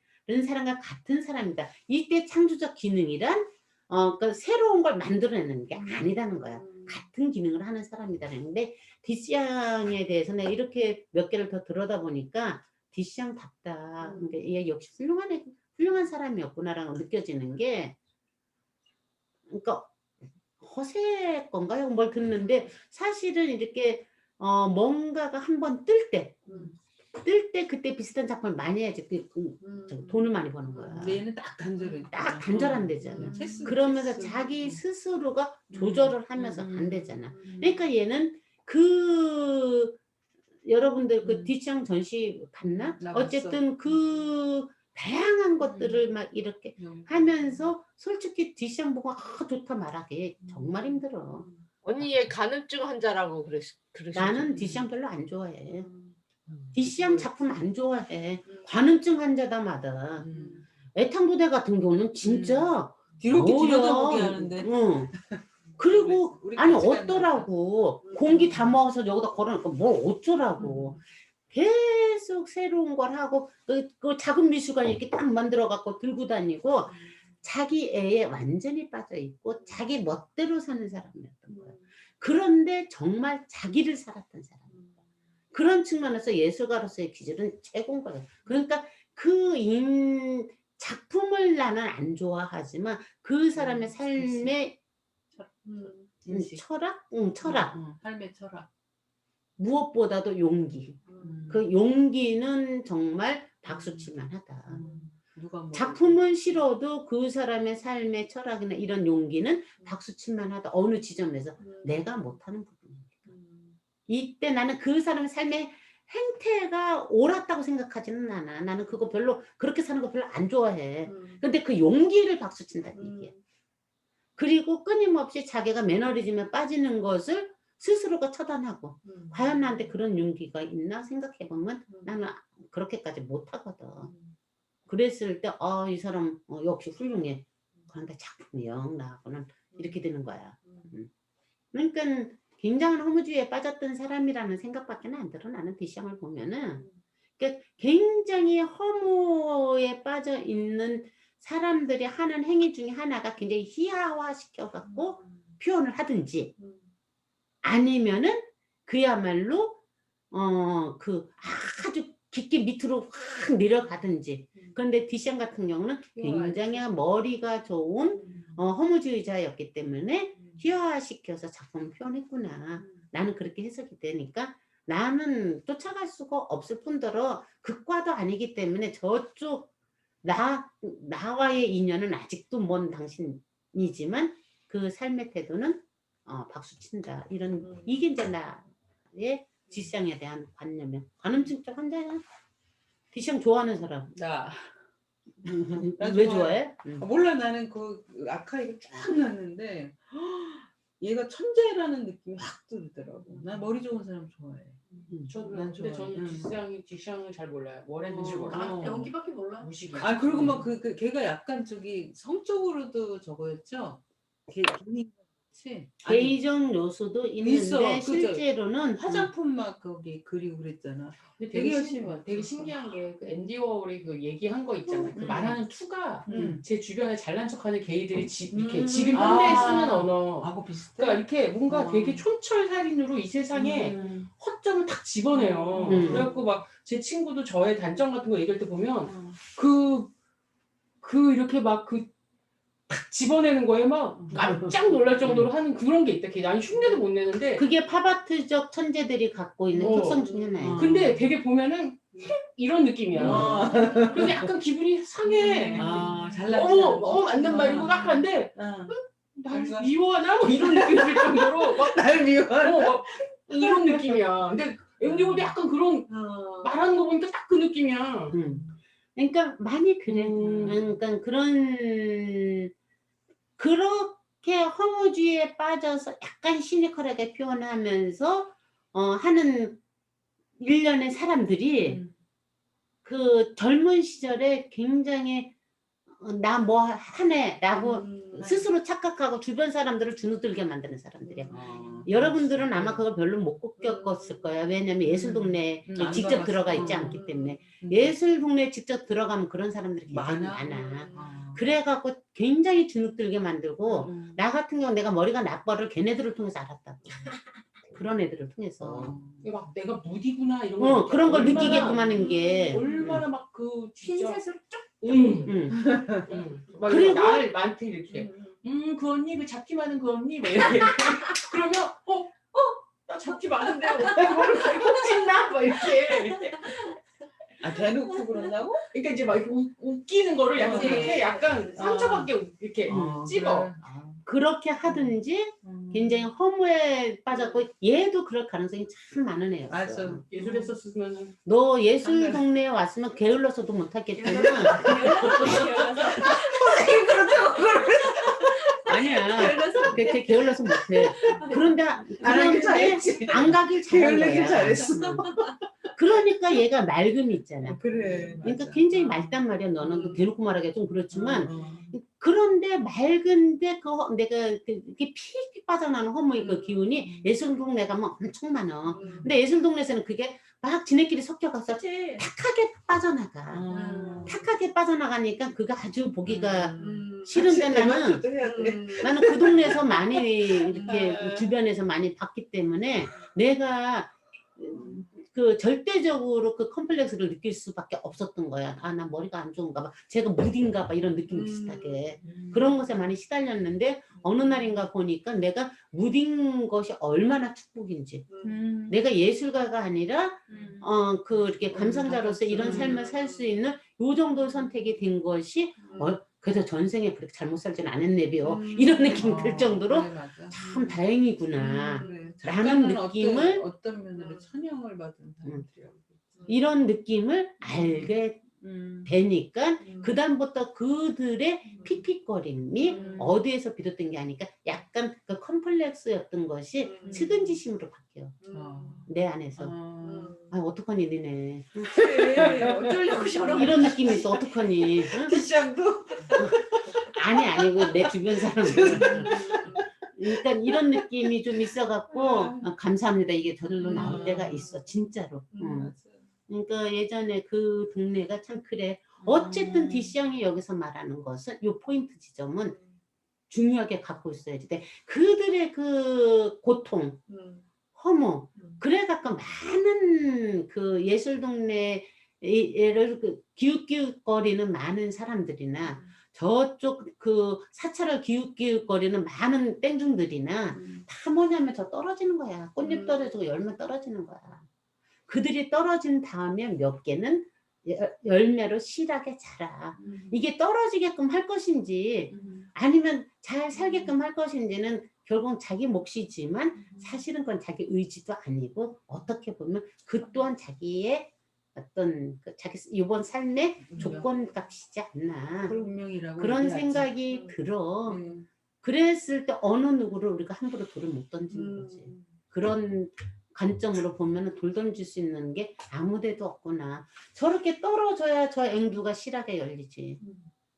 사람과 같은 사람이다. 이때 창조적 기능이란 그러니까 새로운 걸 만들어내는 게 아니라는 거야. 같은 기능을 하는 사람이다. 그런데 디시앙에 대해서 내가 이렇게 몇 개를 더 들여다보니까 디시앙답다. 그러니까 얘 역시 훌륭한 사람이었구나라고 느껴지는 게 그러니까 허세 건가요? 뭘 듣는데 사실은 이렇게 뭔가가 한번 뜰 때 그때 비슷한 작품을 많이 해야지 돈을 많이 버는 거야.
얘는 딱 단절해.
딱 단절한 데잖아. 그러면서 자기 스스로가 조절을 하면서 안 되잖아. 그러니까 얘는 여러분들 그 디시앙 전시 봤나?
나
어쨌든 그 다양한 것들을 막 이렇게 하면서 솔직히 디시앙 보고 좋다 말하기 정말 힘들어.
언니 얘 간음증 환자라고 그러시죠?
나는 디시앙 별로 안 좋아해. 디시앙 작품 안 좋아해. 관음증 환자다마다. 애탕부대 같은 경우는 진짜
뒤렇게
뭐야.
들여다보게 하는데.
응. 그리고
우리
아니
같이
어떠라고 공기 다 먹어서 여기다 걸어놓고 뭘 어쩌라고 계속 새로운 걸 하고 그 작은 미술관 이렇게 딱 만들어 갖고 들고 다니고 자기 애에 완전히 빠져 있고 자기 멋대로 사는 사람이었던 거야. 그런데 정말 자기를 살았던 사람이야. 그런 측면에서 예술가로서의 기질은 최고인 거예요. 그러니까 작품을 나는 안 좋아하지만 그 사람의 삶의 철학? 철학.
삶의 철학.
무엇보다도 용기. 그 용기는 정말 박수 칠만 하다. 작품은 싫어도 그 사람의 삶의 철학이나 이런 용기는 박수 칠만 하다. 어느 지점에서 내가 못하는 부분이니까. 이때 나는 그 사람의 삶의 행태가 옳았다고 생각하지는 않아. 나는 그거 별로 그렇게 사는 거 별로 안 좋아해. 근데 그 용기를 박수 친다는 얘기야. 그리고 끊임없이 자기가 매너리즘에 빠지는 것을 스스로가 처단하고 과연 나한테 그런 용기가 있나 생각해보면 나는 그렇게까지 못하거든. 그랬을 때 이 사람 역시 훌륭해. 그런데 작품이 영 나하고는 이렇게 되는 거야. 그러니까 굉장한 허무주의에 빠졌던 사람이라는 생각밖에 안 들어. 나는 디시앙을 보면은 그러니까 굉장히 허무에 빠져 있는 사람들이 하는 행위 중에 하나가 굉장히 희화화 시켜갖고 표현을 하든지 아니면은 그야말로 그 아주 깊게 밑으로 확 내려가든지. 그런데 디시앙 같은 경우는 굉장히 머리가 좋은 허무주의자였기 때문에 희화화시켜서 작품을 표현했구나. 나는 그렇게 해석이 되니까 나는 쫓아갈 수가 없을 뿐더러 극과도 아니기 때문에 저쪽 나와의 인연은 아직도 먼 당신이지만 그 삶의 태도는 박수 친다. 이게 이제 나의 디시앙에 대한 관념이야. 관음증적 환자야. 디시앙 좋아하는 사람.
나
왜 좋아해?
몰라. 나는 그 아카이브 쫙 났는데 얘가 천재라는 느낌이 확 들더라고. 난 머리 좋은 사람 좋아해.
근데 저는 디시앙을 잘 몰라요. 뭘 했는지 몰라.
나 연기밖에 몰라.
무식이.
그리고 막 걔가 약간 성적으로도 저거였죠.
개의적 요소도 있는데 실제로는
화장품 막 거기 그리고 그랬잖아.
근데 되게 신기한 게 그 앤디 워홀이 그 얘기한 거 있잖아요. 그 말하는 투가 제 주변에 잘난 척하는 게이들이 이렇게 지금 현대에 쓰는 언어하고
비슷해.
그러니까 이렇게 뭔가 되게 촌철살인으로 이 세상에 허점을 탁 집어내요. 그래갖고 막 제 친구도 저의 단점 같은 거 얘기할 때 보면 이렇게 막 탁 집어내는 거에 막 깜짝 놀랄 정도로 하는 그런 게 있다. 나는 흉내도 못 내는데
그게 팝아트적 천재들이 갖고 있는 특성 중에 하나예요.
근데 되게 보면은 이런 느낌이야. 그래서 약간 기분이 상해. 너무 맞는 말이고 깍한데 날 미워하나? 뭐 이런 느낌이 들 정도로
날 미워하나?
막 이런 느낌이야. 근데 엠디오도 약간 그런 말하는 거 보니까 딱 그 느낌이야.
그러니까 많이 그래. 그러니까 그렇게 허무주의에 빠져서 약간 시니컬하게 표현하면서 하는 일련의 사람들이 그 젊은 시절에 굉장히 나 뭐 하네 라고 스스로 착각하고 주변 사람들을 주눅들게 만드는 사람들이야. 여러분들은 아마 그걸 별로 못 겪었을 거야. 왜냐면 예술 동네에 직접 들어가 있지 않기 때문에. 예술 동네에 직접 들어가면 그런 사람들이 굉장히 많아. 그래갖고 굉장히 주눅들게 만들고 나 같은 경우 내가 머리가 나빠를 걔네들을 통해서 알았다고. 그런 애들을 통해서
막 내가 무디구나 이런
거 그런 걸 느끼게끔 하는 게
얼마나 막 그
흰셋으로 쫙
막 그리고 나한테 이렇게 그 언니 그 잡티 많은 그 언니 막 이렇게 그러면 나 잡티 많은데 꼭 찢나 막 이렇게
아 대놓고 그런다고?
그러니까 이제 막 이렇게 웃기는 거를 약간
네.
그렇게 약간 상처받게 이렇게 찍어.
그래.
그렇게 하든지 굉장히 허무에 빠졌고 얘도 그럴 가능성이 참 많은 애였어.
맞아.
예술했었으면
너 예술 동네에 왔으면 게을러서도 못하겠지만 아니야. 그렇게 게을러서 못해. 그런데 안 가길 잘한
게을르길
거야.
잘했어.
그러니까 얘가 맑음이 있잖아.
그래.
그러니까
맞아.
굉장히 맑단 말이야. 너는 그 대놓고 말하기가 좀 그렇지만
어.
그런데 맑은데 내가 이렇게 픽 빠져나오는 허무의 그 기운이 예술동네 가면 엄청 많아. 근데 예술동네에서는 그게 막 지네끼리 섞여가서 탁하게 빠져나가. 탁하게 빠져나가니까 그거 아주 보기가 싫은데 나는 그 동네에서 많이 이렇게 주변에서 많이 봤기 때문에 내가 그 절대적으로 그 컴플렉스를 느낄 수밖에 없었던 거야. 아, 나 머리가 안 좋은가 봐. 제가 무딘가 봐. 이런 느낌 비슷하게. 그런 것에 많이 시달렸는데 어느 날인가 보니까 내가 무딘 것이 얼마나 축복인지. 내가 예술가가 아니라 이렇게 감상자로서 이런 삶을 살 수 있는 요 정도 선택이 된 것이 그래서 전생에 그렇게 잘못 살지는 않았네비요. 이런 느낌 들 정도로
그래, 맞아.
참 다행이구나.
그래.
라는
작가는
느낌을
어떤 면으로 천형을 받은 사람들이라고.
이런 느낌을 알게 되니까 그다음부터 그들의 픽픽거림이 어디에서 비롯된 게 아니까 약간 그 컴플렉스였던 것이 측은지심으로 바뀌어. 내 안에서. 아, 어떡하니 니네.
어쩌려고 저런
이런 느낌이 있어. 어떡하니. 응?
디샹도
아니고 내 주변 사람들. 일단 이런 느낌이 좀 있어갖고 감사합니다. 이게 저절로 나올 때가 있어. 진짜로. 그러니까 예전에 그 동네가 참 그래. 어쨌든 디시앙이 여기서 말하는 것은 요 포인트 지점은 중요하게 갖고 있어야지 돼. 그들의 그 고통, 허무, 그래갖고 많은 그 예술 동네를 그 기웃기웃거리는 많은 사람들이나 저쪽 그 사찰을 기웃기웃거리는 많은 땡중들이나 다 뭐냐면 저 떨어지는 거야. 꽃잎 떨어지고 열매 떨어지는 거야. 그들이 떨어진 다음에 몇 개는 열매로 실하게 자라. 이게 떨어지게끔 할 것인지 아니면 잘 살게끔 할 것인지는 결국 자기 몫이지만 사실은 그건 자기 의지도 아니고 어떻게 보면 그 또한 자기의 어떤 자기 이번 삶의 조건값이지 않나.
운명이라고
그런
얘기하지.
생각이 들어. 그랬을 때 어느 누구를 우리가 함부로 돌을 못 던지는 거지. 그런 관점으로 보면 돌 던질 수 있는 게 아무데도 없구나. 저렇게 떨어져야 저 앵두가 실하게 열리지.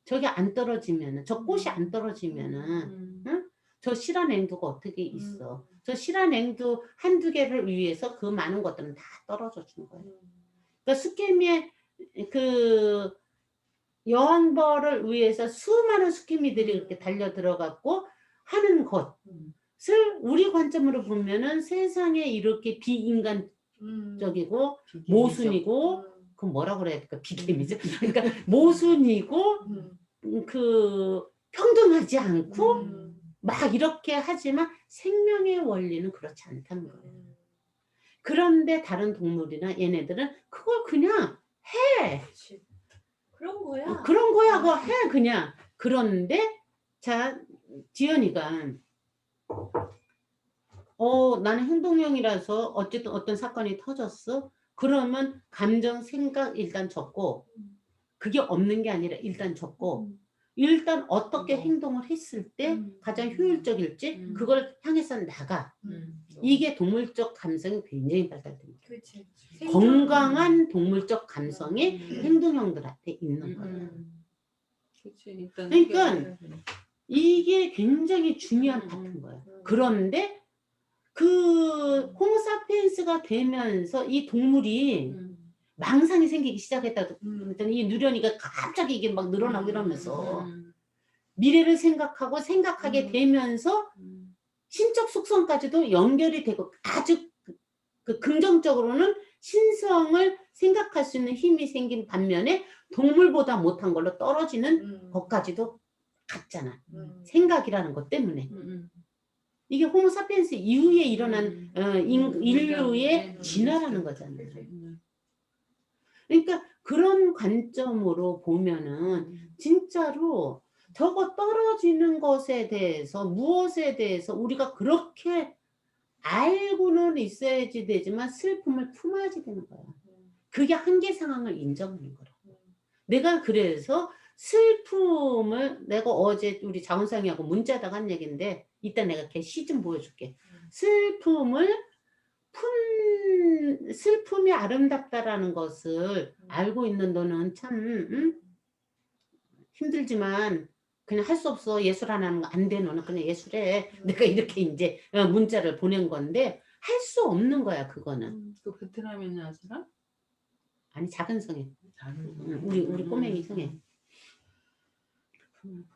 저게 안 떨어지면은, 저 꽃이 안 떨어지면은, 응? 저 실한 앵두가 어떻게 있어. 저 실한 앵두 한두 개를 위해서 그 많은 것들은 다 떨어져 준 거예요. 그러니까 스케미의 그 여왕벌을 위해서 수많은 스케미들이 이렇게 달려 들어갔고 하는 것을 우리 관점으로 보면은 세상에 이렇게 비인간적이고 모순이고 그 뭐라 그래야 될까? 비개미죠. 그러니까 모순이고 그 평등하지 않고 막 이렇게 하지만 생명의 원리는 그렇지 않다는 거예요. 그런데 다른 동물이나 얘네들은 그걸 그냥 해.
그런 거야.
그런 거야. 그거 해 그냥. 그런데 자 지연이가 나는 행동형이라서 어쨌든 어떤 사건이 터졌어. 그러면 감정 생각 일단 적고 그게 없는 게 아니라 일단 적고 일단 어떻게 행동을 했을 때 가장 효율적일지 그걸 향해서 나가. 이게 동물적 감성이 굉장히 발달됩니다.
그렇지.
건강한 동물적 감성이 행동형들한테 있는 거예요. 그러니까 이게 굉장히 중요한 파트인 거예요. 그런데 그 호모사피엔스가 되면서 이 동물이 망상이 생기기 시작했다. 이 누련이가 갑자기 이게 막 늘어나고 이러면서 미래를 생각하게 되면서 신적 속성까지도 연결이 되고 아주 그 긍정적으로는 신성을 생각할 수 있는 힘이 생긴 반면에 동물보다 못한 걸로 떨어지는 것까지도 같잖아. 생각이라는 것 때문에. 이게 호모사피엔스 이후에 일어난 인류의 진화라는 거잖아. 그러니까 그런 관점으로 보면은 진짜로 저거 떨어지는 것에 대해서 무엇에 대해서 우리가 그렇게 알고는 있어야지 되지만 슬픔을 품어야지 되는 거야. 그게 한계 상황을 인정하는 거라. 내가 그래서 슬픔을 내가 어제 우리 자원상이하고 문자다가 한 얘기인데 이따 내가 걔 시 좀 보여줄게. 슬픔이 아름답다라는 것을 알고 있는 너는 참 힘들지만 그냥 할 수 없어. 예술 안 하는 거 안 돼. 너는 그냥 예술해. 내가 이렇게 이제 문자를 보낸 건데 할 수 없는 거야 그거는.
그 베트남에 있는 사람?
아니 작은 성에.
작은
우리 꼬맹이 성에.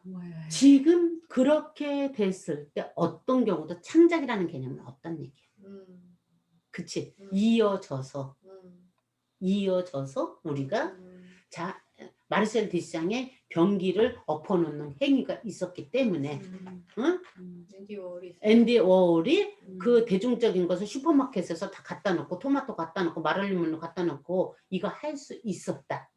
고마워요.
지금 그렇게 됐을 때 어떤 경우도 창작이라는 개념은 없단 얘기야. 그치? 이어져서 우리가 자 마르셀 디상의 병기를 엎어놓는 행위가 있었기 때문에 응? 앤디 워홀이 그 대중적인 것을 슈퍼마켓에서 다 갖다 놓고 토마토 갖다 놓고 마를린 갖다 놓고 이거 할 수 있었다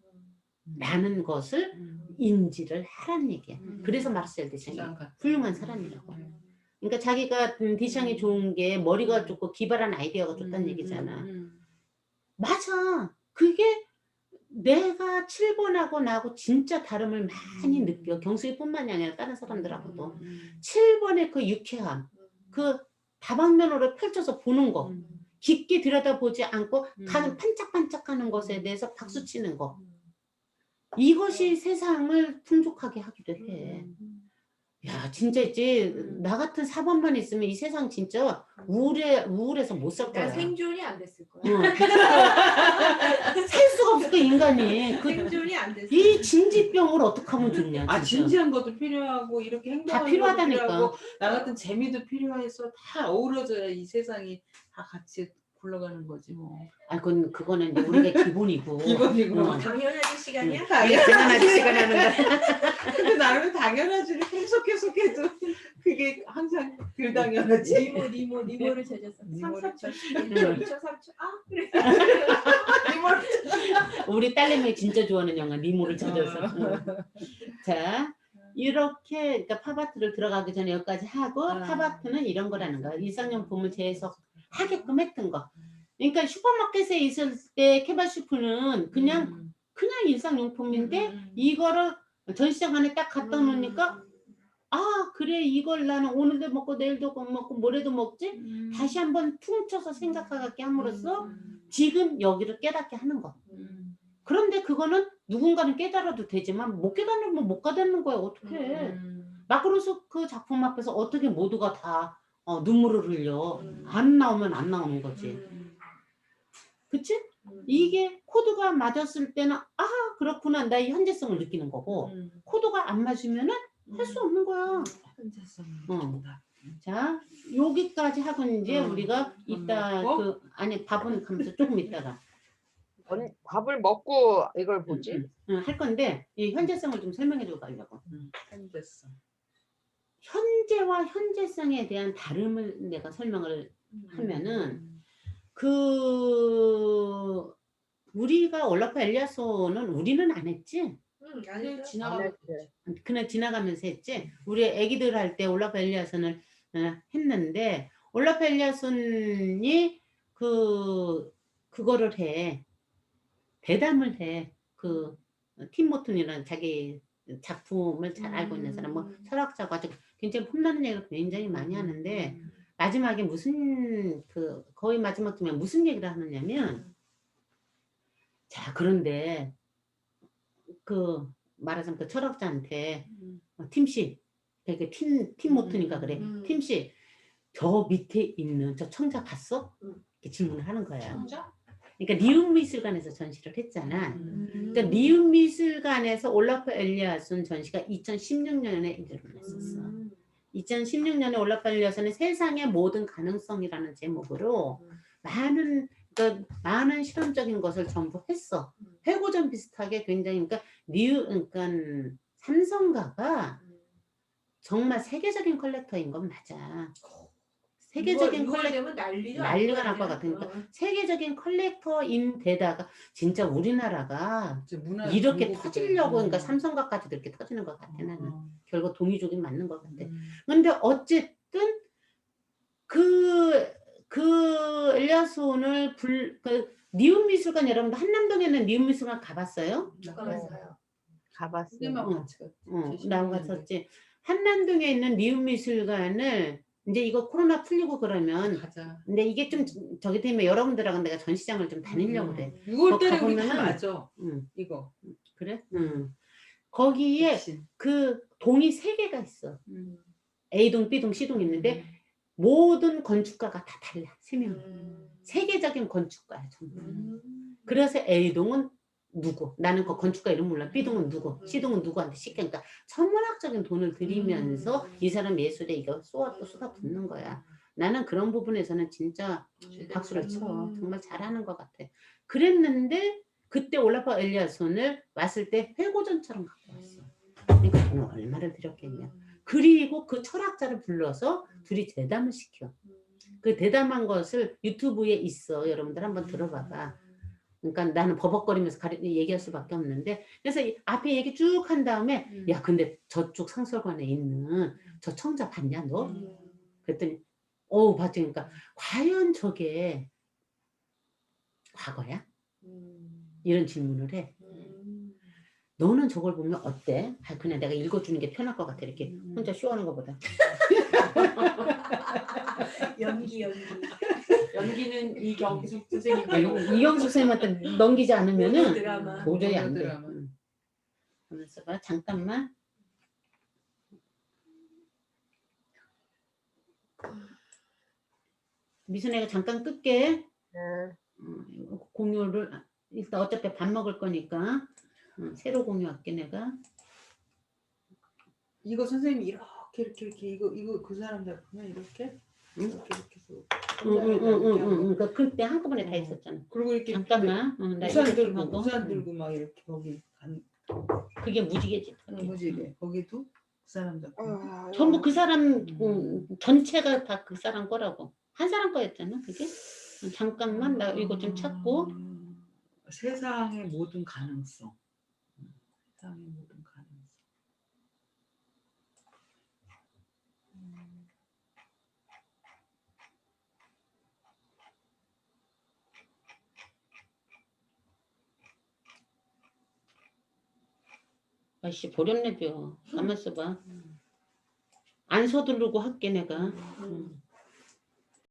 라는 것을 인지를 하란 얘기야. 그래서 마르셀 디상이 훌륭한 사람이라고. 그러니까 자기가 디상이 좋은 게 머리가 좋고 기발한 아이디어가 좋다는 얘기잖아. 맞아. 그게 내가 7번하고 나하고 진짜 다름을 많이 느껴. 경수이뿐만이 아니라 다른 사람들하고도. 7번의 그 유쾌함, 그 다방면으로 펼쳐서 보는 거, 깊게 들여다보지 않고 가슴 반짝반짝하는 것에 대해서 박수치는 거. 이것이 세상을 풍족하게 하기도 해. 야, 진짜 있지. 나 같은 4번만 있으면 이 세상 진짜 우울해서 못 살 거야.
생존이 안 됐을 거야.
살 수가 없을 거야, 인간이.
생존이 안 됐을
이 진지병을 어떻게 하면 좋냐.
아
진짜.
진지한 것도 필요하고 이렇게 행동하는 것도
필요하다니까.
필요하고 나 같은 재미도 필요해서 다 어우러져야 이 세상이 다 같이 굴러가는 거지 뭐.
아, 그거는 이제 우리가 기본이고.
기본이고.
당연하지 시간이야?
당연하지 시간 하는 거.
근데 나는 당연하지 계속해도 그게 항상 불당연하지.
니모를 찾았어.
니모를
3초. 아 그래.
우리 딸내미 진짜 좋아하는 영화 니모를 찾아서. 자, 이렇게 그러니까 팝아트를 들어가기 전에 여기까지 하고 팝아트는 이런 거라는 거야. 일상용품을 재해석하게끔 했던 거. 그러니까 슈퍼마켓에 있을 때 케바슈프는 그냥 일상용품인데 이거를 전시장 안에 딱 갖다 놓으니까 아 그래 이걸 나는 오늘도 먹고 내일도 먹고 모레도 먹지 다시 한번 퉁쳐서 생각하게 함으로써 지금 여기를 깨닫게 하는 거. 그런데 그거는 누군가는 깨달아도 되지만 못 깨달으면 못 깨닫는 거야. 어떡해. 마크로스 그 작품 앞에서 어떻게 모두가 다 눈물을 흘려. 안 나오면 안 나오는 거지. 그치? 이게 코드가 맞았을 때는 아 그렇구나 나 이 현재성을 느끼는 거고 코드가 안 맞으면은 할 수 없는 거야. 자 여기까지 하고 이제 우리가 이따 아니 밥은 가면서 조금 있다가
밥을 먹고 이걸 보지?
할 건데 이 현재성을 좀 설명해주고 가려고.
현재성.
현재와 현재성에 대한 다름을 내가 설명을 하면은 그 우리가 올라프 엘리아소는 우리는 안 했지. 그냥 지나가면서 했지. 우리 애기들 할 때 올라프 엘리아소는 했는데 올라프 엘리아손이 그거를 해. 대담을 해. 그 팀 모튼이라는 자기 작품을 잘 알고 있는 사람, 뭐 철학자고 아주 굉장히 폼나는 얘기를 굉장히 많이 하는데 마지막에 무슨 거의 마지막쯤에 무슨 얘기를 하느냐면 자 그런데 말하자면 그 철학자한테 팀씨 그러니까 팀 모튼이니까 그래 팀씨 저 밑에 있는 저 청자 봤어? 이렇게 질문을 하는 거야.
청자?
그러니까 리움미술관에서 전시를 했잖아. 그러니까 리움미술관에서 올라프 엘리아손 전시가 2016년에 일어났었어. 2016년에 올라프 엘리아손의 세상의 모든 가능성이라는 제목으로 많은 실험적인 것을 전부 했어. 회고전 비슷하게 굉장히 그러니까 삼성가가 정말 세계적인 컬렉터인 건 맞아. 세계적인
6월 되면
난리가 날 것 같으니까 세계적인 컬렉터인데다가 진짜 우리나라가 이렇게 터지려고 그러니까 삼성가까지도 이렇게 터지는 것 같아 나는. 결국 동의족이 맞는 것 같아. 근데 어쨌든 그 엘리아손을 그 니움미술관 여러분들 한남동에 있는 니움미술관 가봤어요?
가봤어요.
가봤어요.
나하고 갔었지. 한남동에 있는 니움미술관을 이제 이거 코로나 풀리고 그러면
가자.
근데 이게 좀 저기 때문에 여러분들하고 내가 전시장을 좀 다니려고 그래.
6월달에 우리 다
가보면은
맞아.
응.
이거.
그래? 응. 거기에
백신.
그 동이 3개가 있어. A동, B동, C동 있는데 모든 건축가가 다 달라. 3명. 세계적인 건축가야 정말. 그래서 A동은 누구? 나는 그 건축가 이름 몰라. B동은 누구? C동은 누구한테 시키니까 천문학적인 돈을 들이면서 이 사람 예술에 이거 쏟아붓는 거야. 나는 그런 부분에서는 진짜 박수를 쳐. 정말 잘하는 것 같아. 그랬는데 그때 올라파 엘리아손을 왔을 때 회고전처럼 갖고 왔어. 그러니까 돈을 얼마를 들였겠냐. 그리고 그 철학자를 불러서 둘이 대담을 시켜. 그 대담한 것을 유튜브에 있어. 여러분들 한번 들어봐봐. 그러니까 나는 버벅거리면서 얘기할 수밖에 없는데 그래서 앞에 얘기 쭉 한 다음에 야 근데 저쪽 상설관에 있는 저 청자 봤냐 너? 그랬더니 봤지. 그러니까 과연 저게 과거야? 이런 질문을 해. 너는 저걸 보면 어때? 그냥 내가 읽어주는 게 편할 것 같아. 이렇게 혼자 쇼하는 것보다.
연기는
이경숙 선생님.
이경숙 선생님한테 넘기지 않으면은
드라마.
도저히 안 돼.
드라마.
가만있어 봐. 잠깐만. 미순애가 잠깐 끌게. 공유를 일단 어차피 밥 먹을 거니까 새로 공유할게 내가.
이거 선생님이 이렇게 이거 그 사람 작품에 이렇게 이렇게 해서
그러니까 그때 한꺼번에 다 있었잖아.
그리고 이렇게
잠깐만. 나
우산 들고 막 이렇게 거기
그게 무지개지.
무지개 거기도 그 사람 작품.
전부 그 사람 전체가 다 그 사람 거라고. 한 사람 거였잖아 그게. 잠깐만 나 이거 좀 찾고.
세상의 모든 가능성. 세상의 모든 가능성.
아이씨 보렵네 벼. 가만 있어봐. 안 서두르고 할게 내가.